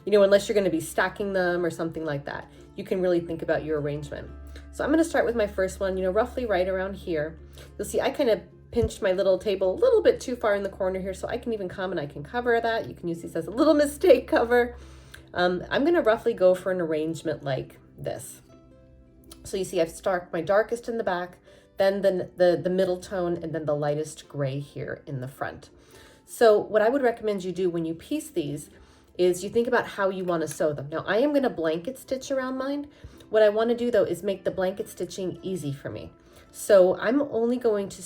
you know, unless you're going to be stacking them or something like that. You can really think about your arrangement. So I'm going to start with my first one, you know, roughly right around here. You'll see I kind of pinched my little table a little bit too far in the corner here, so I can even come and I can cover that. You can use these as a little mistake cover. I'm going to roughly go for an arrangement like this. So you see I've started my darkest in the back, then the middle tone, and then the lightest gray here in the front. So what I would recommend you do when you piece these is you think about how you want to sew them. Now I am going to blanket stitch around mine. What I want to do though is make the blanket stitching easy for me. So I'm only going to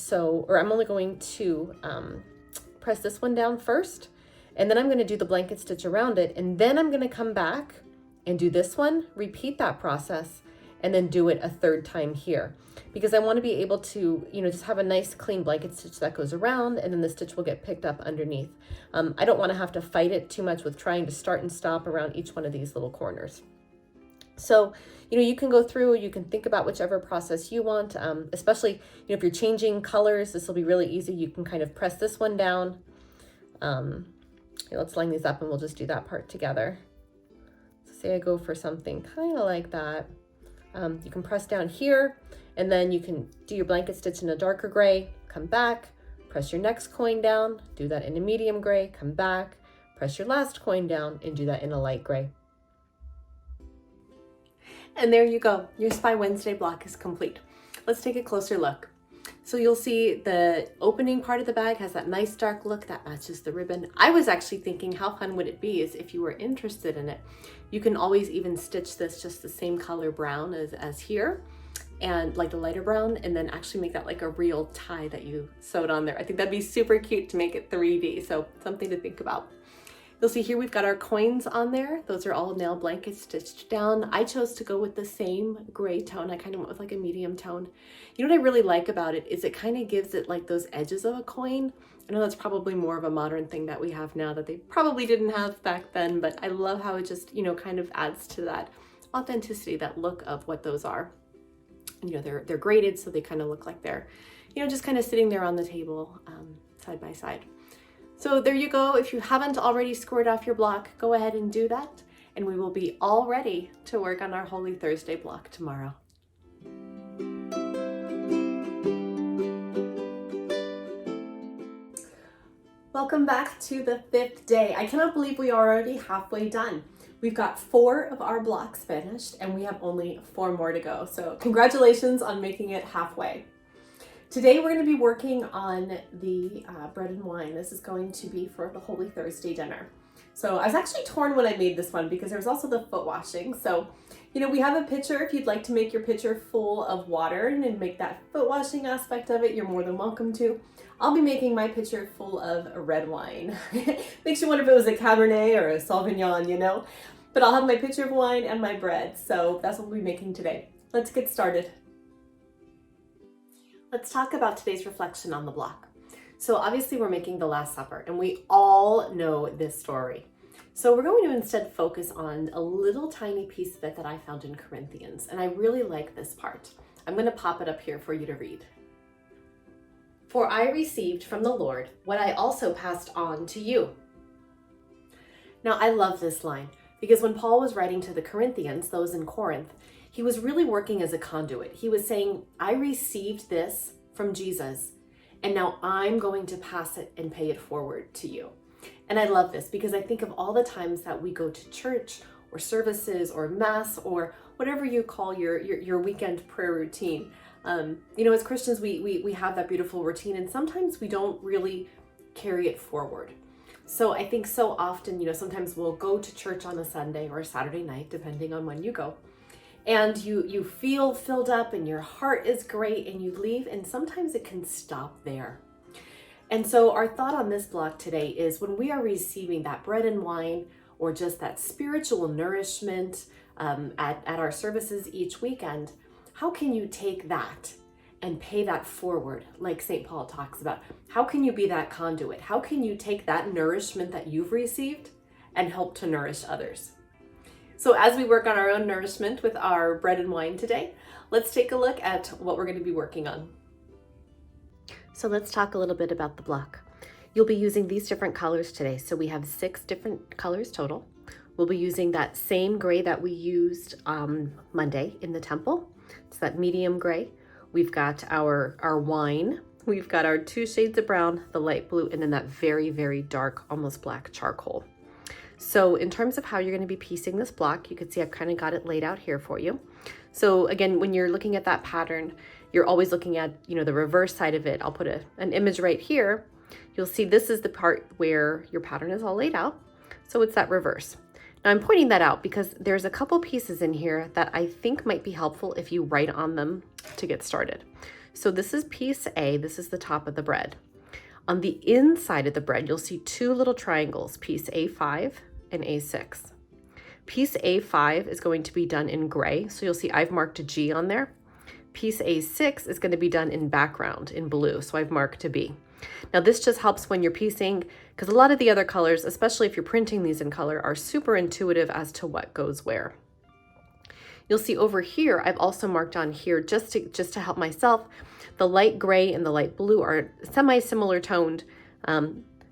press this one down first, and then I'm going to do the blanket stitch around it, and then I'm going to come back and do this one, repeat that process, and then do it a third time here, because I want to be able to, just have a nice clean blanket stitch that goes around, and then the stitch will get picked up underneath. I don't want to have to fight it too much with trying to start and stop around each one of these little corners. So, you can go through, you can think about whichever process you want, especially, if you're changing colors, this will be really easy. You can kind of press this one down. Let's line these up and we'll just do that part together. So say I go for something kind of like that. You can press down here, and then you can do your blanket stitch in a darker gray, come back, press your next coin down, do that in a medium gray, come back, press your last coin down, and do that in a light gray. And there you go. Your Spy Wednesday block is complete. Let's take a closer look. So you'll see the opening part of the bag has that nice dark look that matches the ribbon. I was actually thinking, how fun would it be is if you were interested in it, you can always even stitch this just the same color brown as here, and like the lighter brown, and then actually make that like a real tie that you sewed on there. I think that'd be super cute to make it 3D, so something to think about. You'll see here we've got our coins on there. Those are all nail blankets stitched down. I chose to go with the same gray tone. I kind of went with like a medium tone. You know what I really like about it is it kind of gives it like those edges of a coin. I know that's probably more of a modern thing that we have now that they probably didn't have back then, but I love how it just, kind of adds to that authenticity, that look of what those are. They're graded, so they kind of look like they're, just kind of sitting there on the table side by side. So there you go. If you haven't already squared off your block, go ahead and do that, and we will be all ready to work on our Holy Thursday block tomorrow. Welcome back to the 5th day. I cannot believe we are already halfway done. We've got 4 of our blocks finished, and we have only 4 more to go. So congratulations on making it halfway. Today we're going to be working on the bread and wine. This is going to be for the Holy Thursday dinner. So I was actually torn when I made this one because there's also the foot washing. So, we have a pitcher. If you'd like to make your pitcher full of water and make that foot washing aspect of it, you're more than welcome to. I'll be making my pitcher full of red wine. Makes you wonder if it was a Cabernet or a Sauvignon, But I'll have my pitcher of wine and my bread. So that's what we'll be making today. Let's get started. Let's talk about today's reflection on the block. So obviously we're making the Last Supper, and we all know this story. So we're going to instead focus on a little tiny piece of it that I found in Corinthians, and I really like this part. I'm going to pop it up here for you to read. For I received from the Lord what I also passed on to you. Now I love this line because when Paul was writing to the Corinthians, those in Corinth, he was really working as a conduit. He was saying, I received this from Jesus, and now I'm going to pass it and pay it forward to you. And I love this because I think of all the times that we go to church or services or mass or whatever you call your weekend prayer routine. As Christians, we have that beautiful routine, and sometimes we don't really carry it forward. So I think so often, sometimes we'll go to church on a Sunday or a Saturday night, depending on when you go. And you feel filled up and your heart is great, and you leave, and sometimes it can stop there. And so our thought on this block today is when we are receiving that bread and wine or just that spiritual nourishment at our services each weekend, how can you take that and pay that forward like St. Paul talks about? How can you be that conduit? How can you take that nourishment that you've received and help to nourish others? So as we work on our own nourishment with our bread and wine today, let's take a look at what we're going to be working on. So let's talk a little bit about the block. You'll be using these different colors today. So we have 6 different colors total. We'll be using that same gray that we used Monday in the temple. It's that medium gray. We've got our wine. We've got our 2 shades of brown, the light blue, and then that very, very dark, almost black charcoal. So in terms of how you're going to be piecing this block, you can see I've kind of got it laid out here for you. So again, when you're looking at that pattern, you're always looking at, the reverse side of it. I'll put an image right here. You'll see this is the part where your pattern is all laid out. So it's that reverse. Now I'm pointing that out because there's a couple pieces in here that I think might be helpful if you write on them to get started. So this is piece A, this is the top of the bread. On the inside of the bread, you'll see 2 little triangles, piece A5 and A6. Piece A5 is going to be done in gray. So you'll see I've marked a G on there. Piece A6 is going to be done in background in blue. So I've marked a B. Now this just helps when you're piecing, because a lot of the other colors, especially if you're printing these in color, are super intuitive as to what goes where. You'll see over here, I've also marked on here just to help myself. The light gray and the light blue are semi-similar toned.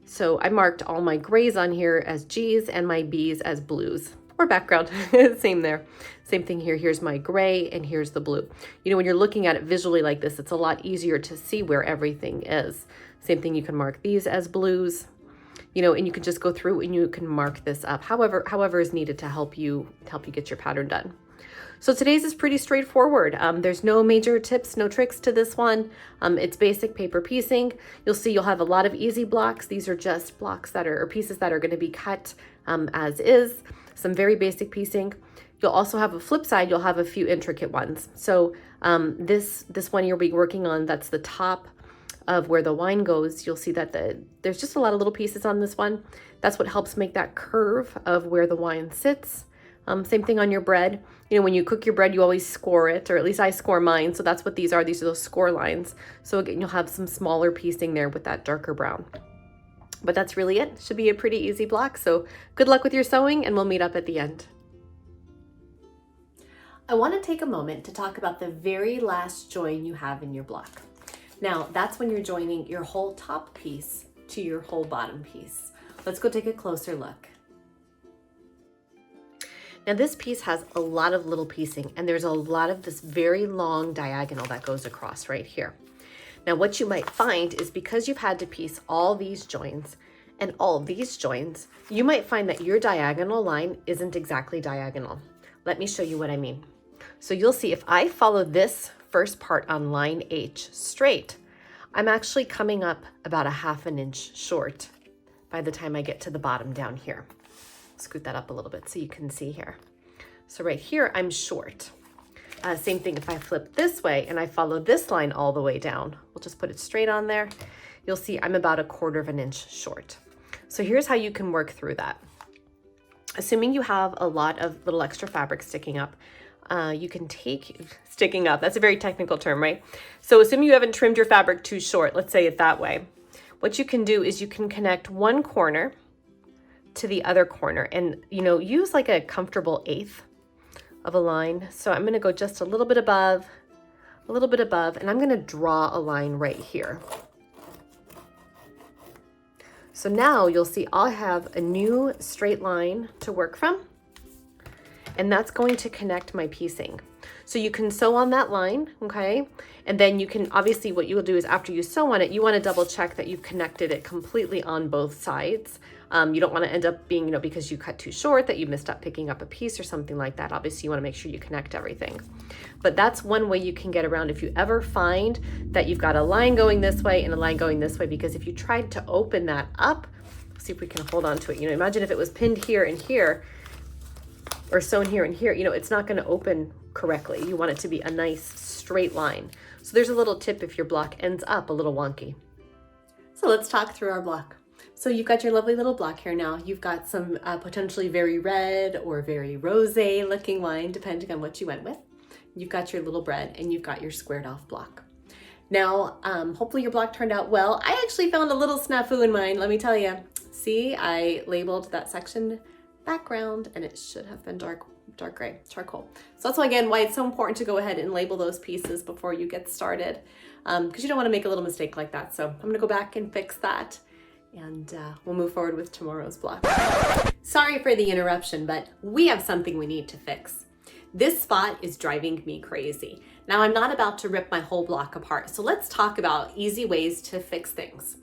So I marked all my grays on here as G's and my B's as blues or background. Same there. Same thing here. Here's my gray and here's the blue. You know, when you're looking at it visually like this, it's a lot easier to see where everything is. Same thing, you can mark these as blues, you know, and you can just go through and you can mark this up however is needed to help you get your pattern done. So today's is pretty straightforward. There's no major tips, no tricks to this one. It's basic paper piecing. You'll see you'll have a lot of easy blocks. These are just blocks or pieces that are going to be cut as is. Some very basic piecing. You'll also have a flip side. You'll have a few intricate ones. So this one you'll be working on, that's the top of where the wine goes. You'll see that there's just a lot of little pieces on this one. That's what helps make that curve of where the wine sits. Same thing on your bread. You know, when you cook your bread, you always score it, or at least I score mine. So that's what these are. These are those score lines. So again, you'll have some smaller piecing there with that darker brown. But that's really it. Should be a pretty easy block. So good luck with your sewing, and we'll meet up at the end. I want to take a moment to talk about the very last join you have in your block. Now, that's when you're joining your whole top piece to your whole bottom piece. Let's go take a closer look. Now this piece has a lot of little piecing, and there's a lot of this very long diagonal that goes across right here. Now what you might find is because you've had to piece all these joins and all these joins, you might find that your diagonal line isn't exactly diagonal. Let me show you what I mean. So you'll see if I follow this first part on line H straight, I'm actually coming up about a ½ an inch short by the time I get to the bottom down here. Scoot that up a little bit so you can see here. So right here, I'm short. Same thing if I flip this way and I follow this line all the way down. We'll just put it straight on there. You'll see I'm about a ½ an inch short. So here's how you can work through that. Assuming you have a lot of little extra fabric sticking up, you can take, sticking up, that's a very technical term, right? So assuming you haven't trimmed your fabric too short, let's say it that way, what you can do is you can connect one corner to the other corner and, you know, use like a comfortable 1/8 of a line. So I'm going to go just a little bit above, and I'm going to draw a line right here. So now you'll see I'll have a new straight line to work from, and that's going to connect my piecing. So you can sew on that line, okay? And then you can, obviously what you will do is after you sew on it, you want to double check that you've connected it completely on both sides. You don't want to end up being, you know, because you cut too short that you missed out picking up a piece or something like that. Obviously you want to make sure you connect everything. But that's one way you can get around if you ever find that you've got a line going this way and a line going this way, because if you tried to open that up, see if we can hold on to it. You know, imagine if it was pinned here and here, or sewn here and here, you know, it's not going to open correctly. You want it to be a nice straight line. So there's a little tip if your block ends up a little wonky. So let's talk through our block. So you've got your lovely little block here now. You've got some potentially very red or very rosé looking wine, depending on what you went with. You've got your little bread and you've got your squared off block. Now, hopefully your block turned out well. I actually found a little snafu in mine, let me tell you. See, I labeled that section background and it should have been dark gray, charcoal. So that's why, again, why it's so important to go ahead and label those pieces before you get started, because you don't want to make a little mistake like that. So I'm going to go back and fix that, and we'll move forward with tomorrow's block. Sorry for the interruption, but we have something we need to fix. This spot is driving me crazy. Now, I'm not about to rip my whole block apart, so let's talk about easy ways to fix things.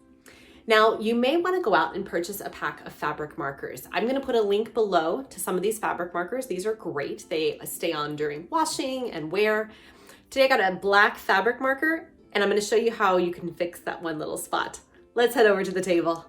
Now, you may want to go out and purchase a pack of fabric markers. I'm going to put a link below to some of these fabric markers. These are great. They stay on during washing and wear. Today I got a black fabric marker, and I'm going to show you how you can fix that one little spot. Let's head over to the table.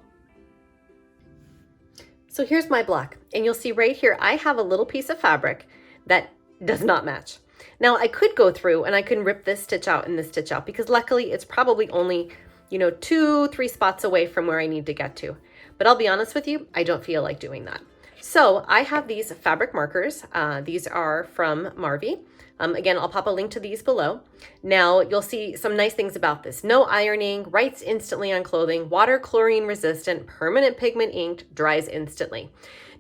So here's my block, and you'll see right here I have a little piece of fabric that does not match. Now, I could go through and I can rip this stitch out and this stitch out, because luckily it's probably only 2-3 spots away from where I need to get to. But I'll be honest with you, I don't feel like doing that. So I have these fabric markers. These are from Marvy. Again, I'll pop a link to these below. Now you'll see some nice things about this. No ironing, writes instantly on clothing, water chlorine resistant, permanent pigment inked, dries instantly.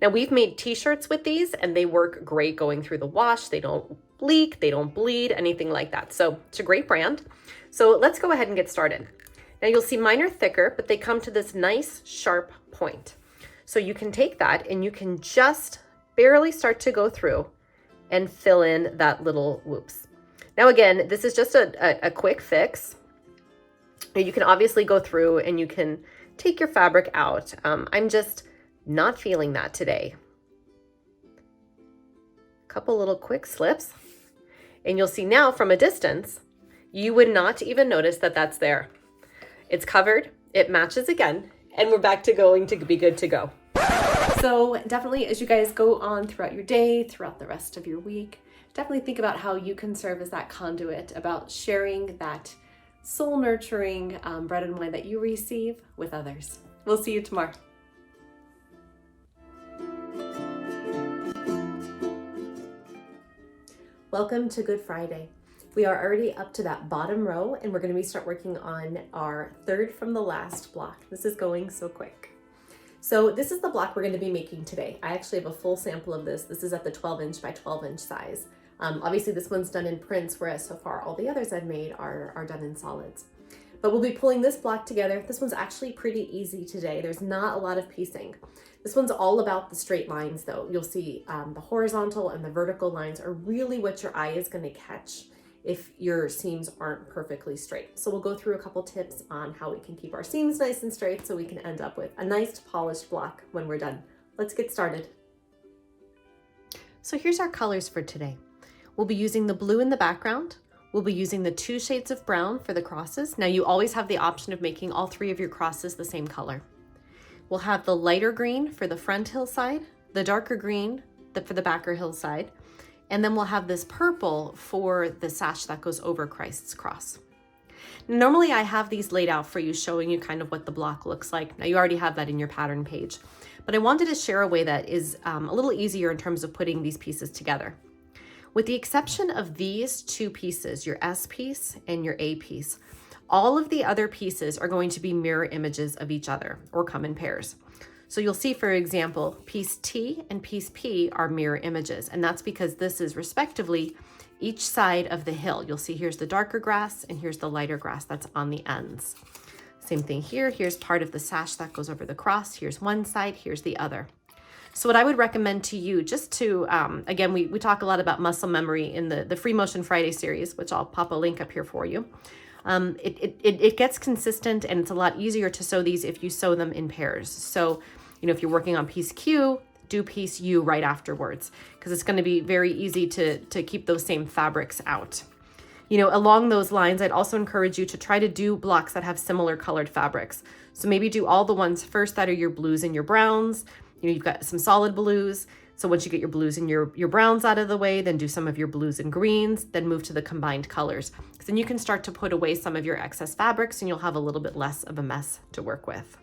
Now we've made t-shirts with these and they work great going through the wash. They don't leak, they don't bleed, anything like that. So it's a great brand. So let's go ahead and get started. Now you'll see mine are thicker, but they come to this nice sharp point. So you can take that and you can just barely start to go through and fill in that little whoops. Now again, this is just a quick fix. You can obviously go through and you can take your fabric out. I'm just not feeling that today. A couple little quick slips. And you'll see now from a distance, you would not even notice that that's there. It's covered, it matches again, and we're back to going to be good to go. So definitely as you guys go on throughout your day, throughout the rest of your week, definitely think about how you can serve as that conduit, about sharing that soul nurturing bread and wine that you receive with others. We'll see you tomorrow. Welcome to Good Friday. We are already up to that bottom row and we're going to start working on our third from the last block. This is going so quick. So this is the block we're going to be making today. I actually have a full sample of this. This is at the 12-inch by 12-inch size. Obviously this one's done in prints, whereas so far all the others I've made are done in solids. But we'll be pulling this block together. This one's actually pretty easy today. There's not a lot of piecing. This one's all about the straight lines though. You'll see the horizontal and the vertical lines are really what your eye is going to catch if your seams aren't perfectly straight. So we'll go through a couple tips on how we can keep our seams nice and straight so we can end up with a nice polished block when we're done. Let's get started. So here's our colors for today. We'll be using the blue in the background. We'll be using the 2 shades of brown for the crosses. Now you always have the option of making all 3 of your crosses the same color. We'll have the lighter green for the front hillside, the darker green for the backer hillside, and then we'll have this purple for the sash that goes over Christ's cross. Normally I have these laid out for you, showing you kind of what the block looks like. Now you already have that in your pattern page, but I wanted to share a way that is a little easier in terms of putting these pieces together. With the exception of these 2 pieces, your S piece and your A piece, all of the other pieces are going to be mirror images of each other or come in pairs. So you'll see, for example, piece T and piece P are mirror images, and that's because this is respectively each side of the hill. You'll see here's the darker grass and here's the lighter grass that's on the ends. Same thing here. Here's part of the sash that goes over the cross. Here's one side, here's the other. So what I would recommend to you, just to, again, we talk a lot about muscle memory in the Free Motion Friday series, which I'll pop a link up here for you. It gets consistent and it's a lot easier to sew these if you sew them in pairs. So, you know, if you're working on piece Q, do piece U right afterwards, because it's going to be very easy to keep those same fabrics out. You know, along those lines, I'd also encourage you to try to do blocks that have similar colored fabrics. So maybe do all the ones first that are your blues and your browns. You know, you've got some solid blues. So once you get your blues and your browns out of the way, then do some of your blues and greens, then move to the combined colors. Because then you can start to put away some of your excess fabrics and you'll have a little bit less of a mess to work with.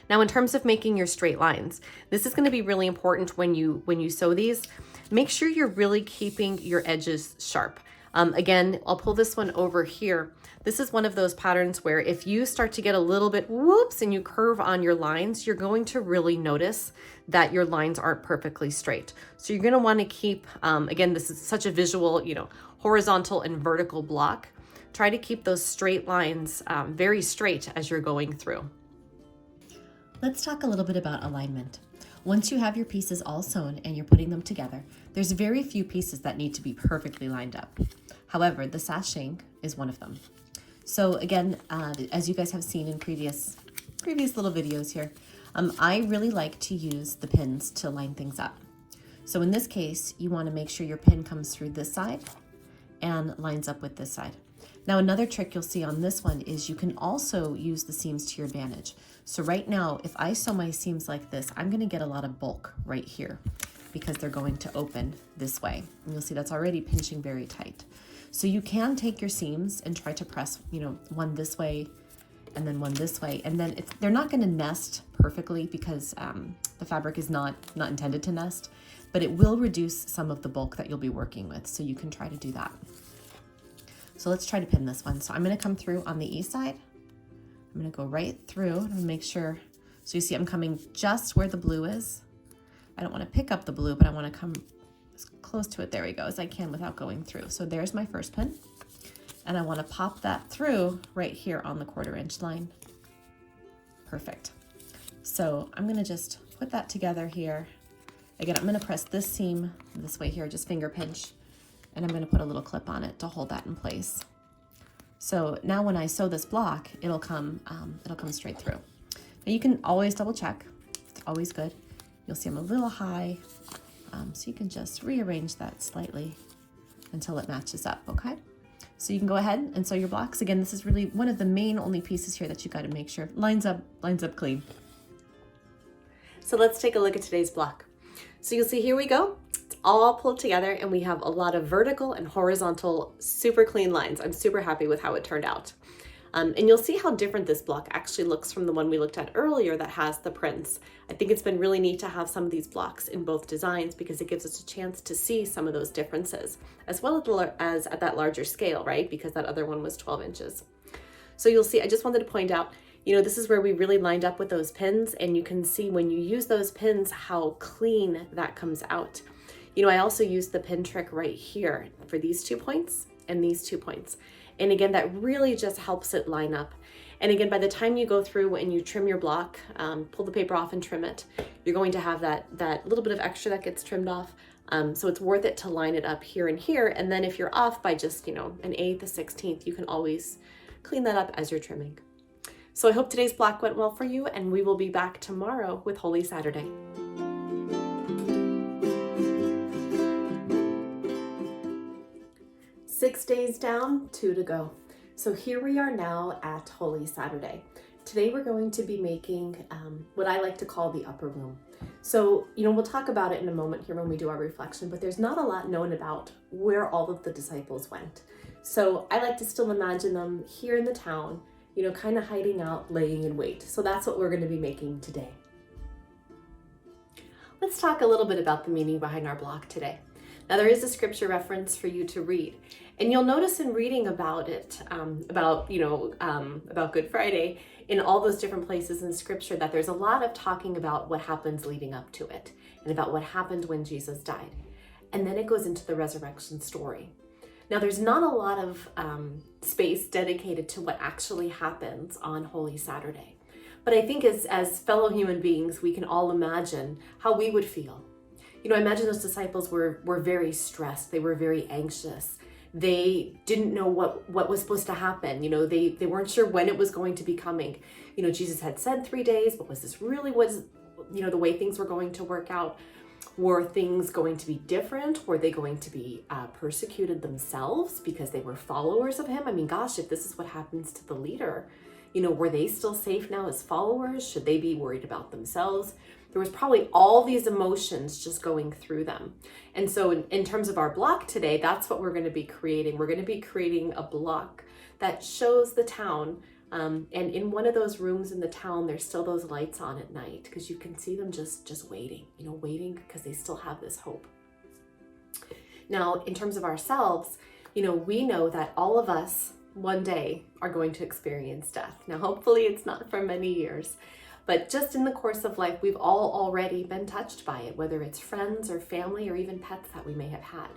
Now, in terms of making your straight lines, this is going to be really important when you sew these. Make sure you're really keeping your edges sharp. Again, I'll pull this one over here. This is one of those patterns where if you start to get a little bit whoops and you curve on your lines, you're going to really notice that your lines aren't perfectly straight. So you're going to want to keep, again, this is such a visual, you know, horizontal and vertical block. Try to keep those straight lines very straight as you're going through. Let's talk a little bit about alignment. Once you have your pieces all sewn and you're putting them together, there's very few pieces that need to be perfectly lined up. However, the sashing is one of them. So again, as you guys have seen in previous little videos here, I really like to use the pins to line things up. So in this case, you want to make sure your pin comes through this side and lines up with this side. Now, another trick you'll see on this one is you can also use the seams to your advantage. So right now, if I sew my seams like this, I'm going to get a lot of bulk right here because they're going to open this way. And you'll see that's already pinching very tight. So you can take your seams and try to press, you know, one this way and then one this way. And then they're not going to nest perfectly because The fabric is not intended to nest, but it will reduce some of the bulk that you'll be working with. So you can try to do that. So let's try to pin this one. So I'm gonna come through on the east side. I'm gonna go right through and make sure, so you see I'm coming just where the blue is. I don't wanna pick up the blue, but I wanna come as close to it, there we go, as I can without going through. So there's my first pin. And I wanna pop that through right here on the 1/4 inch line. Perfect. So I'm gonna just put that together here. Again, I'm gonna press this seam this way here, just finger pinch, and I'm gonna put a little clip on it to hold that in place. So now when I sew this block, it'll come straight through. Now you can always double check, it's always good. You'll see I'm a little high, so you can just rearrange that slightly until it matches up, okay? So you can go ahead and sew your blocks. Again, this is really one of the main only pieces here that you gotta make sure lines up clean. So let's take a look at today's block. So you'll see here we go. It's all pulled together and we have a lot of vertical and horizontal, super clean lines. I'm super happy with how it turned out. And you'll see how different this block actually looks from the one we looked at earlier that has the prints. I think it's been really neat to have some of these blocks in both designs because it gives us a chance to see some of those differences, as well as at that larger scale, right? Because that other one was 12 inches. So you'll see, I just wanted to point out, this is where we really lined up with those pins, and you can see when you use those pins how clean that comes out. I also used the pin trick right here for these 2 points and these 2 points. And again, that really just helps it line up. And again, by the time you go through and you trim your block, pull the paper off and trim it, you're going to have that little bit of extra that gets trimmed off. So it's worth it to line it up here and here. And then if you're off by just, an 1/8, a 1/16, you can always clean that up as you're trimming. So I hope today's block went well for you, and we will be back tomorrow with Holy Saturday. 6 days down, 2 to go. So here we are now at Holy Saturday. Today we're going to be making what I like to call the upper room. So, we'll talk about it in a moment here when we do our reflection, but there's not a lot known about where all of the disciples went. So I like to still imagine them here in the town, kind of hiding out, laying in wait. So that's what we're going to be making today. Let's talk a little bit about the meaning behind our block today. Now there is a scripture reference for you to read, and you'll notice in reading about it, about Good Friday, in all those different places in scripture, that there's a lot of talking about what happens leading up to it and about what happened when Jesus died. And then it goes into the resurrection story. Now there's not a lot of space dedicated to what actually happens on Holy Saturday. But I think as fellow human beings, we can all imagine how we would feel. I imagine those disciples were very stressed. They were very anxious. They didn't know what was supposed to happen. They weren't sure when it was going to be coming. Jesus had said 3 days, but was this really the way things were going to work out? Were things going to be different? Were they going to be persecuted themselves because they were followers of him? I mean, gosh, if this is what happens to the leader, were they still safe now as followers? Should they be worried about themselves? There was probably all these emotions just going through them. And so in terms of our block today, that's what we're going to be creating. We're going to be creating a block that shows the town. And in one of those rooms in the town, there's still those lights on at night because you can see them just waiting, waiting because they still have this hope. Now, in terms of ourselves, we know that all of us one day are going to experience death. Now, hopefully it's not for many years. But just in the course of life, we've all already been touched by it, whether it's friends or family or even pets that we may have had.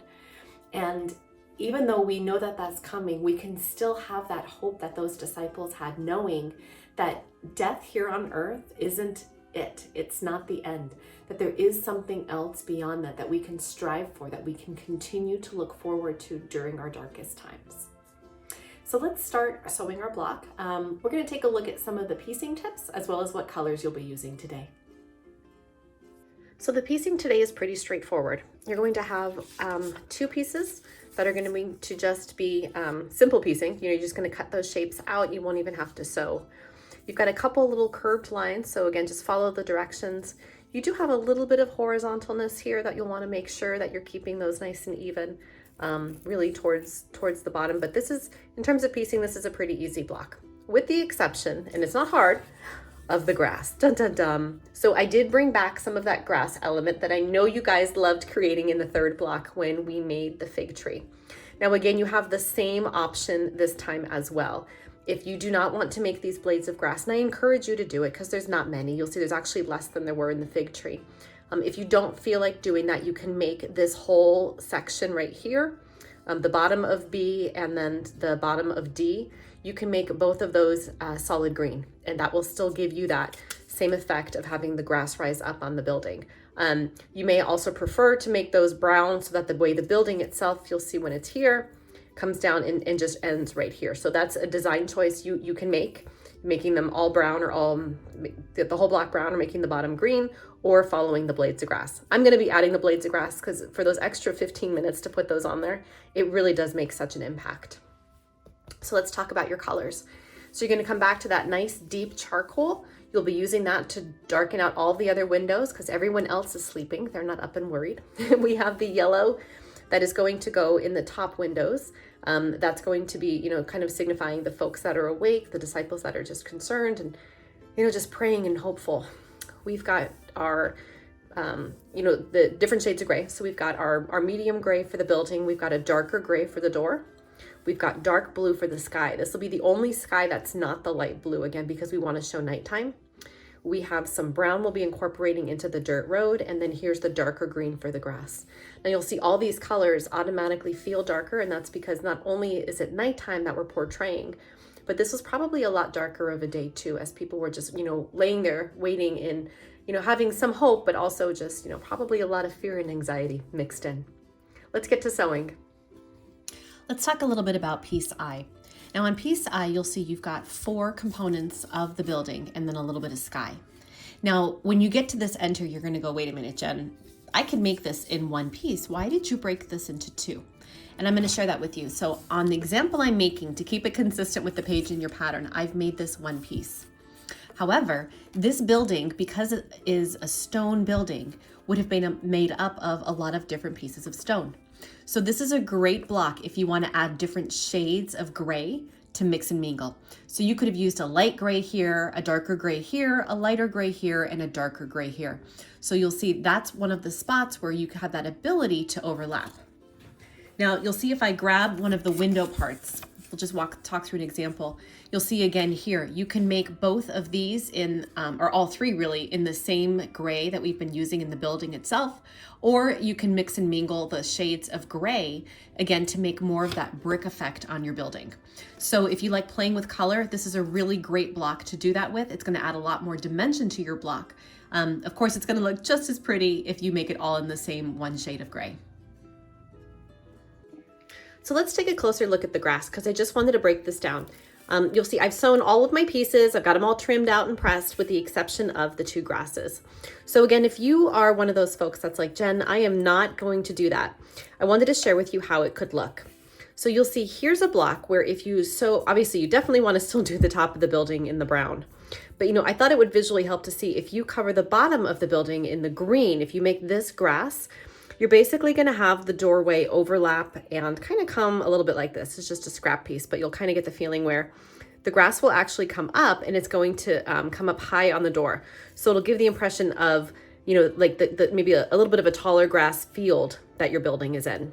And even though we know that that's coming, we can still have that hope that those disciples had, knowing that death here on earth isn't it. It's not the end, that there is something else beyond that we can strive for, that we can continue to look forward to during our darkest times. So let's start sewing our block. We're going to take a look at some of the piecing tips as well as what colors you'll be using today. So the piecing today is pretty straightforward. You're going to have 2 pieces that are going to just be simple piecing. You're just going to cut those shapes out. You won't even have to sew. You've got a couple little curved lines. So again, just follow the directions. You do have a little bit of horizontalness here that you'll want to make sure that you're keeping those nice and even. Really towards the bottom, but this is, in terms of piecing, this is a pretty easy block, with the exception, and it's not hard, of the grass. Dun dun dun. So I did bring back some of that grass element that I know you guys loved creating in the third block when we made the fig tree. Now again, you have the same option this time as well. If you do not want to make these blades of grass, and I encourage you to do it because there's not many, you'll see there's actually less than there were in the fig tree. If you don't feel like doing that, you can make this whole section right here, the bottom of B and then the bottom of D. You can make both of those solid green, and that will still give you that same effect of having the grass rise up on the building. You may also prefer to make those brown so that the way the building itself, you'll see when it's here, comes down and just ends right here. So that's a design choice you can make, making them all brown or all the whole block brown or making the bottom green, or following the blades of grass. I'm going to be adding the blades of grass because for those extra 15 minutes to put those on there, it really does make such an impact. So let's talk about your colors. So you're going to come back to that nice deep charcoal. You'll be using that to darken out all the other windows because everyone else is sleeping. They're not up and worried. We have the yellow that is going to go in the top windows. That's going to be, you know, kind of signifying the folks that are awake, the disciples that are just concerned and, you know, just praying and hopeful. We've got our, you know, the different shades of gray. So we've got our medium gray for the building. We've got a darker gray for the door. We've got dark blue for the sky. This will be the only sky that's not the light blue, again, because we want to show nighttime. We have some brown we'll be incorporating into the dirt road, and then here's the darker green for the grass. Now you'll see all these colors automatically feel darker, and that's because not only is it nighttime that we're portraying, but this was probably a lot darker of a day too, as people were just, you know, laying there waiting and, you know, having some hope, but also just, you know, probably a lot of fear and anxiety mixed in. Let's get to sewing. Let's talk a little bit about piece I. Now on piece I, you'll see you've got 4 components of the building and then a little bit of sky. Now, when you get to this end here, you're gonna go, wait a minute, Jen, I can make this in one piece. Why did you break this into 2? And I'm gonna share that with you. So on the example I'm making, to keep it consistent with the page in your pattern, I've made this one piece. However, this building, because it is a stone building, would have been made up of a lot of different pieces of stone. So this is a great block if you want to add different shades of gray to mix and mingle. So you could have used a light gray here, a darker gray here, a lighter gray here, and a darker gray here. So you'll see that's one of the spots where you have that ability to overlap. Now you'll see if I grab one of the window parts, we'll just talk through an example. You'll see again here, you can make both of these in, or all 3 really, in the same gray that we've been using in the building itself, or you can mix and mingle the shades of gray, again, to make more of that brick effect on your building. So if you like playing with color, this is a really great block to do that with. It's gonna add a lot more dimension to your block. Of course, it's gonna look just as pretty if you make it all in the same one shade of gray. So let's take a closer look at the grass because I just wanted to break this down. You'll see I've sewn all of my pieces. I've got them all trimmed out and pressed with the exception of the 2 grasses. So again, if you are one of those folks that's like, Jen, I am not going to do that, I wanted to share with you how it could look. So you'll see here's a block where if you sew, obviously you definitely want to still do the top of the building in the brown. But you know, I thought it would visually help to see if you cover the bottom of the building in the green, if you make this grass, you're basically going to have the doorway overlap and kind of come a little bit like this. It's just a scrap piece, but you'll kind of get the feeling where the grass will actually come up and it's going to come up high on the door. So it'll give the impression of, you know, like the maybe a little bit of a taller grass field that your building is in.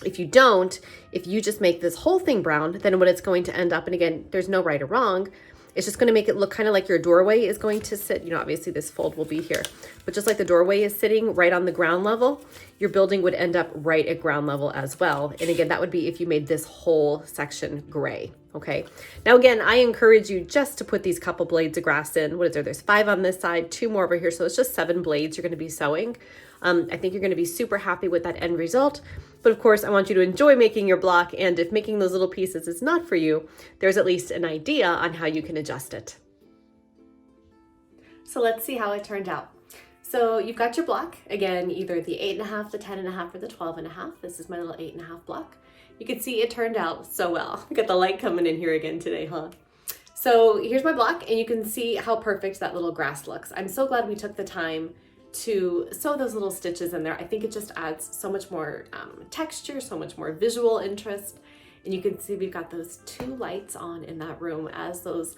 If you don't, if you just make this whole thing brown, then what it's going to end up, and again, there's no right or wrong, it's just going to make it look kind of like your doorway is going to sit, you know, obviously this fold will be here, but just like the doorway is sitting right on the ground level, your building would end up right at ground level as well. And again, that would be if you made this whole section gray. Okay. Now, again, I encourage you just to put these couple blades of grass in. What is there? There's 5 on this side, 2 more over here. So it's just 7 blades you're going to be sewing. I think you're going to be super happy with that end result. But of course, I want you to enjoy making your block. And if making those little pieces is not for you, there's at least an idea on how you can adjust it. So let's see how it turned out. So you've got your block, again, either the 8.5, the 10.5, or the 12.5. This is my little 8.5 block. You can see it turned out so well. We got the light coming in here again today, huh? So here's my block, and you can see how perfect that little grass looks. I'm so glad we took the time to sew those little stitches in there. I think it just adds so much more texture, so much more visual interest. And you can see we've got those 2 lights on in that room as those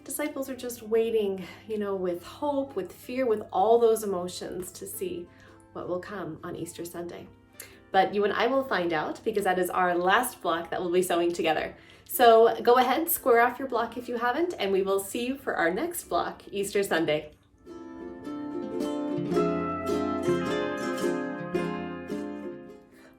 disciples are just waiting, with hope, with fear, with all those emotions to see what will come on Easter Sunday. But you and I will find out, because that is our last block that we'll be sewing together. So go ahead, square off your block if you haven't, and we will see you for our next block, Easter Sunday.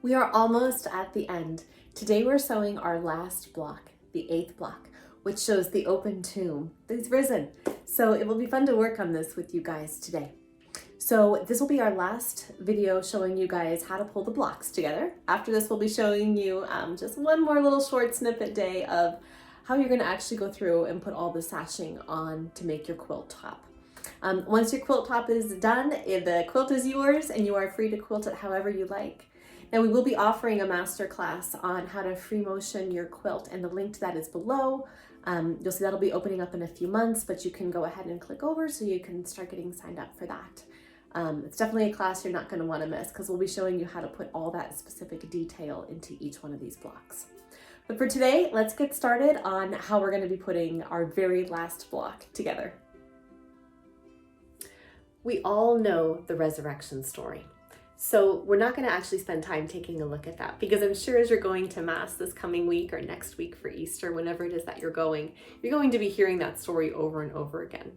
We are almost at the end. Today we're sewing our last block, the 8th block, which shows the open tomb. He's risen. So it will be fun to work on this with you guys today. So this will be our last video showing you guys how to pull the blocks together. After this, we'll be showing you just one more little short snippet day of how you're going to actually go through and put all the sashing on to make your quilt top. Once your quilt top is done, the quilt is yours and you are free to quilt it however you like. Now we will be offering a masterclass on how to free motion your quilt, and the link to that is below. You'll see that'll be opening up in a few months, but you can go ahead and click over so you can start getting signed up for that. It's definitely a class you're not going to want to miss, because we'll be showing you how to put all that specific detail into each one of these blocks. But for today, let's get started on how we're going to be putting our very last block together. We all know the resurrection story. So we're not going to actually spend time taking a look at that, because I'm sure as you're going to Mass this coming week or next week for Easter, whenever it is that you're going to be hearing that story over and over again.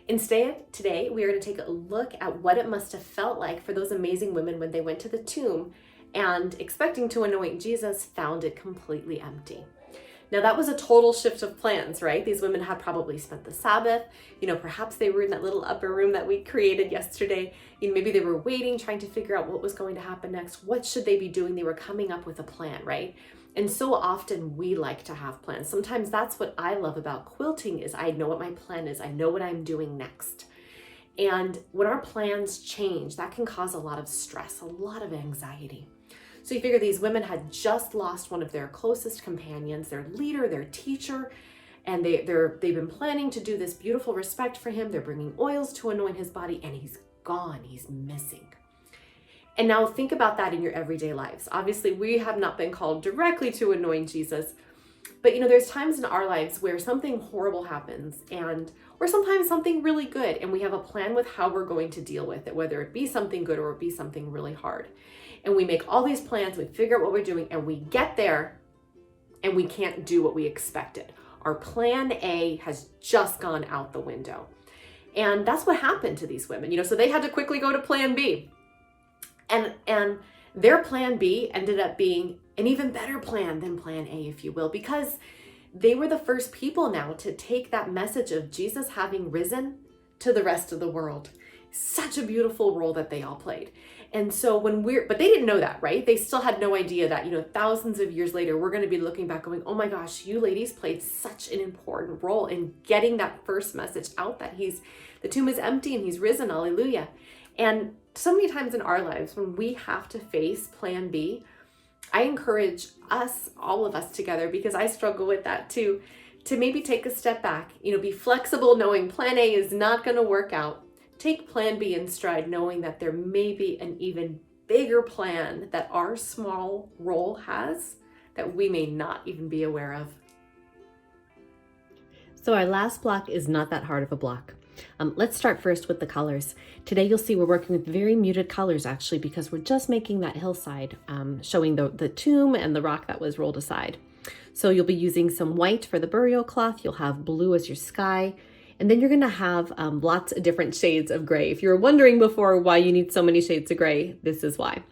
Instead, today we are going to take a look at what it must have felt like for those amazing women when they went to the tomb and, expecting to anoint Jesus, found it completely empty. Now that was a total shift of plans, right? These women had probably spent the Sabbath, perhaps they were in that little upper room that we created yesterday. Maybe they were waiting, trying to figure out what was going to happen next. What should they be doing? They were coming up with a plan, right? And so often we like to have plans. Sometimes that's what I love about quilting, is I know what my plan is. I know what I'm doing next. And when our plans change, that can cause a lot of stress, a lot of anxiety. So you figure these women had just lost one of their closest companions, their leader, their teacher, and they've been planning to do this beautiful respect for him. They're bringing oils to anoint his body, and he's gone, he's missing. And now think about that in your everyday lives. Obviously, we have not been called directly to anoint Jesus, but there's times in our lives where something horrible happens, or sometimes something really good, and we have a plan with how we're going to deal with it, whether it be something good or it be something really hard. And we make all these plans, we figure out what we're doing, and we get there and we can't do what we expected. Our plan A has just gone out the window. And that's what happened to these women, so they had to quickly go to plan B. And their plan B ended up being an even better plan than plan A, if you will, because they were the first people now to take that message of Jesus having risen to the rest of the world. Such a beautiful role that they all played. And so but they didn't know that, right? They still had no idea that, thousands of years later, we're going to be looking back going, oh my gosh, you ladies played such an important role in getting that first message out that the tomb is empty and he's risen, hallelujah. And so many times in our lives, when we have to face plan B, I encourage us, all of us together, because I struggle with that too, to maybe take a step back, be flexible, knowing plan A is not going to work out. Take plan B in stride, knowing that there may be an even bigger plan that our small role has that we may not even be aware of. So our last block is not that hard of a block. Let's start first with the colors. Today you'll see we're working with very muted colors actually, because we're just making that hillside, showing the tomb and the rock that was rolled aside. So you'll be using some white for the burial cloth. You'll have blue as your sky. And then you're going to have lots of different shades of gray. If you were wondering before why you need so many shades of gray, this is why.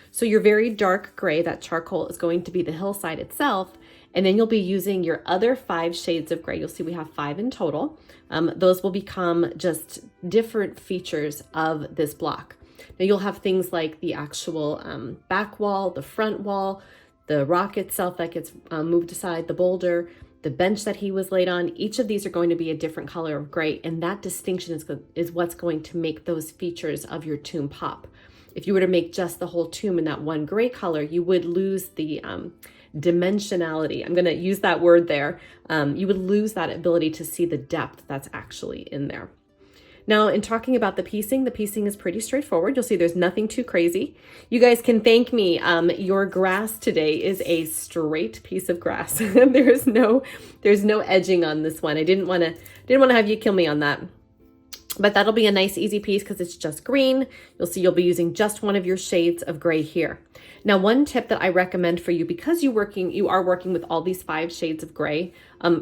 So your very dark gray, that charcoal, is going to be the hillside itself. And then you'll be using your other 5 shades of gray. You'll see we have 5 in total. Those will become just different features of this block. Now you'll have things like the actual back wall, the front wall, the rock itself that gets moved aside, the boulder, the bench that he was laid on. Each of these are going to be a different color of gray, and that distinction is what's going to make those features of your tomb pop. If you were to make just the whole tomb in that one gray color, you would lose the dimensionality. I'm going to use that word there. You would lose that ability to see the depth that's actually in there. Now, in talking about the piecing is pretty straightforward. You'll see there's nothing too crazy. You guys can thank me. Your grass today is a straight piece of grass. There's no edging on this one. I didn't want to have you kill me on that. But that'll be a nice easy piece because it's just green. You'll see you'll be using just one of your shades of gray here. Now, one tip that I recommend for you, because you are working with all these 5 shades of gray,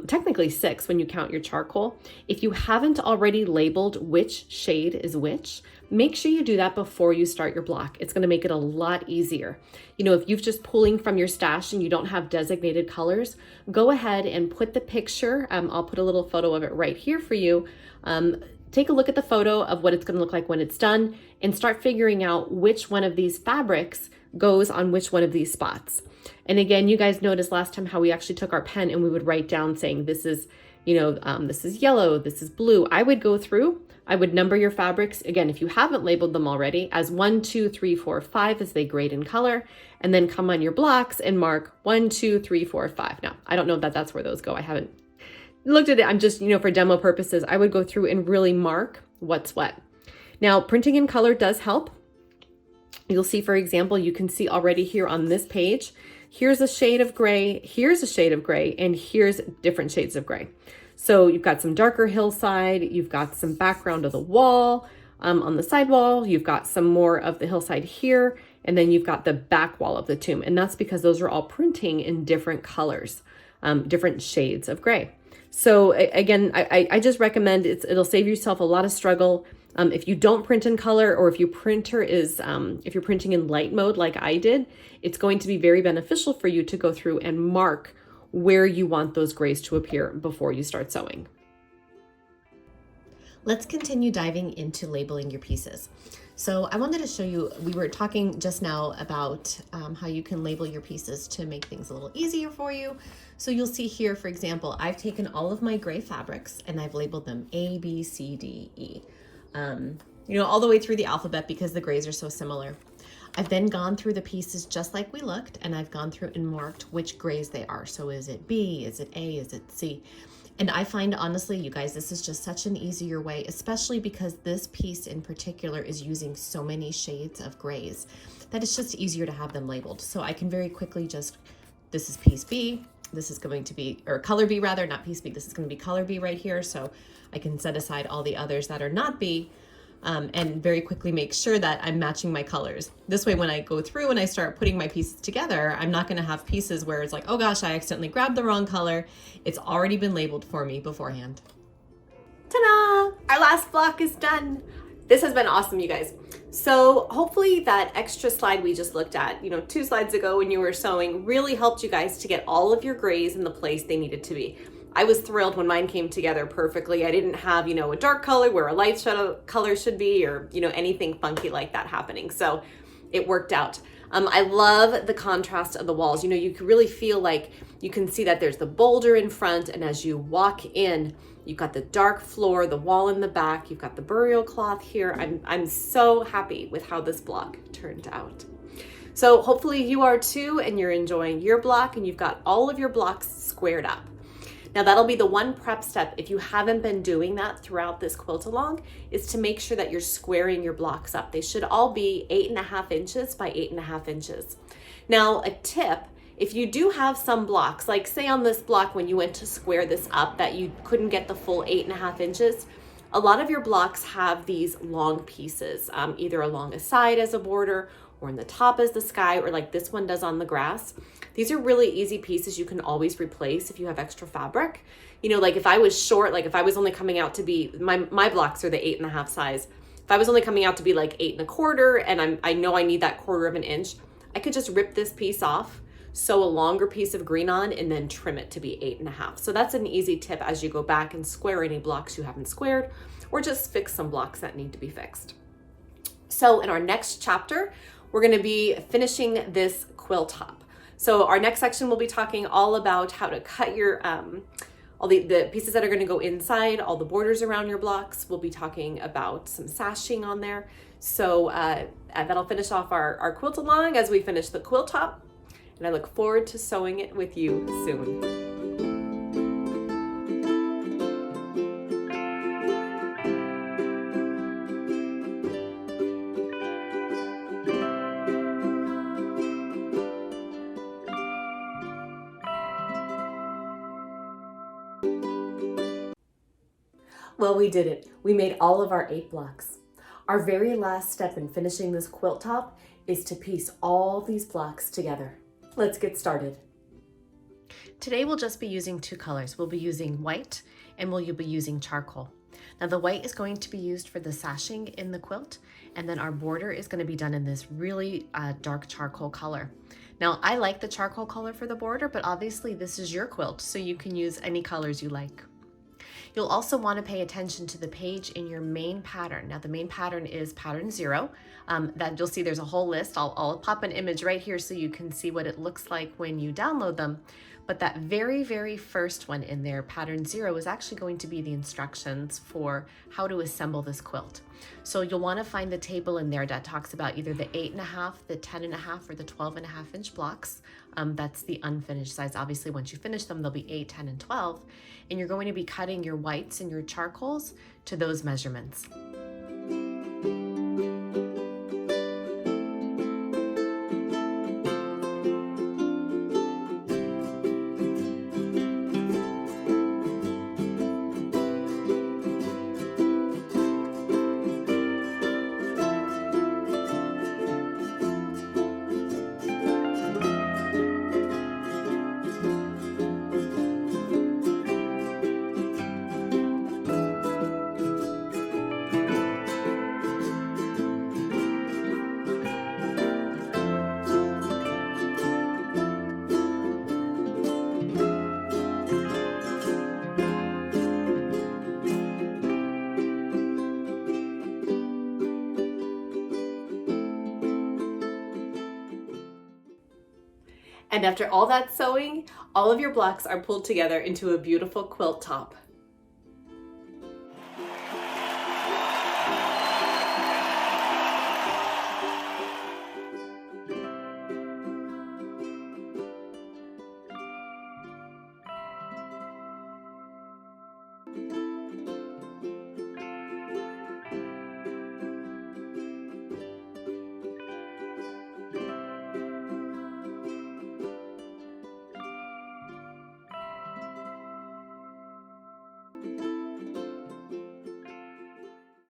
technically 6 when you count your charcoal. If you haven't already labeled which shade is which, make sure you do that before you start your block. It's going to make it a lot easier. You know, if you've just pulling from your stash and you don't have designated colors, go ahead and put the picture. I'll put a little photo of it right here for you. Take a look at the photo of what it's going to look like when it's done and start figuring out which one of these fabrics goes on which one of these spots. And again, you guys noticed last time how we actually took our pen and we would write down saying this is, this is yellow, this is blue. I would go through, I would number your fabrics. Again, if you haven't labeled them already, as 1, 2, 3, 4, 5 as they grade in color, and then come on your blocks and mark 1, 2, 3, 4, 5. Now, I don't know if that's where those go. I haven't looked at it. I'm just, for demo purposes, I would go through and really mark what's what. Now, printing in color does help. You'll see, for example, you can see already here on this page, here's a shade of gray, here's a shade of gray, and here's different shades of gray. So you've got some darker hillside, you've got some background of the wall on the side wall, you've got some more of the hillside here, and then you've got the back wall of the tomb. And that's because those are all printing in different colors, different shades of gray. So again, I just recommend it'll save yourself a lot of struggle. If you don't print in color, or if your printer is, if you're printing in light mode like I did, it's going to be very beneficial for you to go through and mark where you want those grays to appear before you start sewing. Let's continue diving into labeling your pieces. So I wanted to show you, we were talking just now about how you can label your pieces to make things a little easier for you. So you'll see here, for example, I've taken all of my gray fabrics and I've labeled them A, B, C, D, E. All the way through the alphabet because the grays are so similar. I've then gone through the pieces just like we looked, and I've gone through and marked which grays they are. So is it B, is it A, is it C? And I find, honestly, you guys, this is just such an easier way, especially because this piece in particular is using so many shades of grays that it's just easier to have them labeled. So I can very quickly this is piece B, this is going to be, or color B rather, not piece B, this is going to be color B right here. So I can set aside all the others that are not B, and very quickly make sure that I'm matching my colors. This way, when I go through and I start putting my pieces together, I'm not gonna have pieces where it's like, oh gosh, I accidentally grabbed the wrong color. It's already been labeled for me beforehand. Ta-da! Our last block is done. This has been awesome, you guys. So hopefully that extra slide we just looked at, 2 slides ago when you were sewing, really helped you guys to get all of your grays in the place they needed to be. I was thrilled when mine came together perfectly. I didn't have, a dark color where a light shadow color should be, or, anything funky like that happening. So it worked out. I love the contrast of the walls. You can really feel like you can see that there's the boulder in front, and as you walk in, you've got the dark floor, the wall in the back, you've got the burial cloth here. I'm so happy with how this block turned out. So hopefully you are too, and you're enjoying your block, and you've got all of your blocks squared up. Now that'll be the one prep step, if you haven't been doing that throughout this quilt along, is to make sure that you're squaring your blocks up. They should all be 8.5 inches by 8.5 inches. Now a tip, if you do have some blocks, like say on this block when you went to square this up that you couldn't get the full 8.5 inches, a lot of your blocks have these long pieces, either along a side as a border or in the top as the sky, or like this one does on the grass. These are really easy pieces you can always replace if you have extra fabric. Like if I was short, like if I was only coming out to be, my blocks are the 8.5 size. If I was only coming out to be like 8.25 and I know I need that 1/4 of an inch, I could just rip this piece off, sew a longer piece of green on, and then trim it to be 8.5. So that's an easy tip as you go back and square any blocks you haven't squared, or just fix some blocks that need to be fixed. So in our next chapter, we're gonna be finishing this quilt top. So our next section will be talking all about how to cut your, all the pieces that are gonna go inside, all the borders around your blocks. We'll be talking about some sashing on there. So that'll finish off our quilt along as we finish the quilt top. And I look forward to sewing it with you soon. Well, we did it. We made all of our 8 blocks. Our very last step in finishing this quilt top is to piece all these blocks together. Let's get started. Today we'll just be using 2 colors. We'll be using white and we'll be using charcoal. Now the white is going to be used for the sashing in the quilt, and then our border is going to be done in this really dark charcoal color. Now I like the charcoal color for the border, but obviously this is your quilt, so you can use any colors you like. You'll also want to pay attention to the page in your main pattern. Now the main pattern is pattern 0. That you'll see there's a whole list. I'll pop an image right here so you can see what it looks like when you download them. But that very, very first one in there, pattern 0, is actually going to be the instructions for how to assemble this quilt. So you'll want to find the table in there that talks about either the 8.5, the 10.5, or the 12.5 inch blocks. That's the unfinished size. Obviously, once you finish them, they'll be 8, 10, and 12. And you're going to be cutting your whites and your charcoals to those measurements. And after all that sewing, all of your blocks are pulled together into a beautiful quilt top.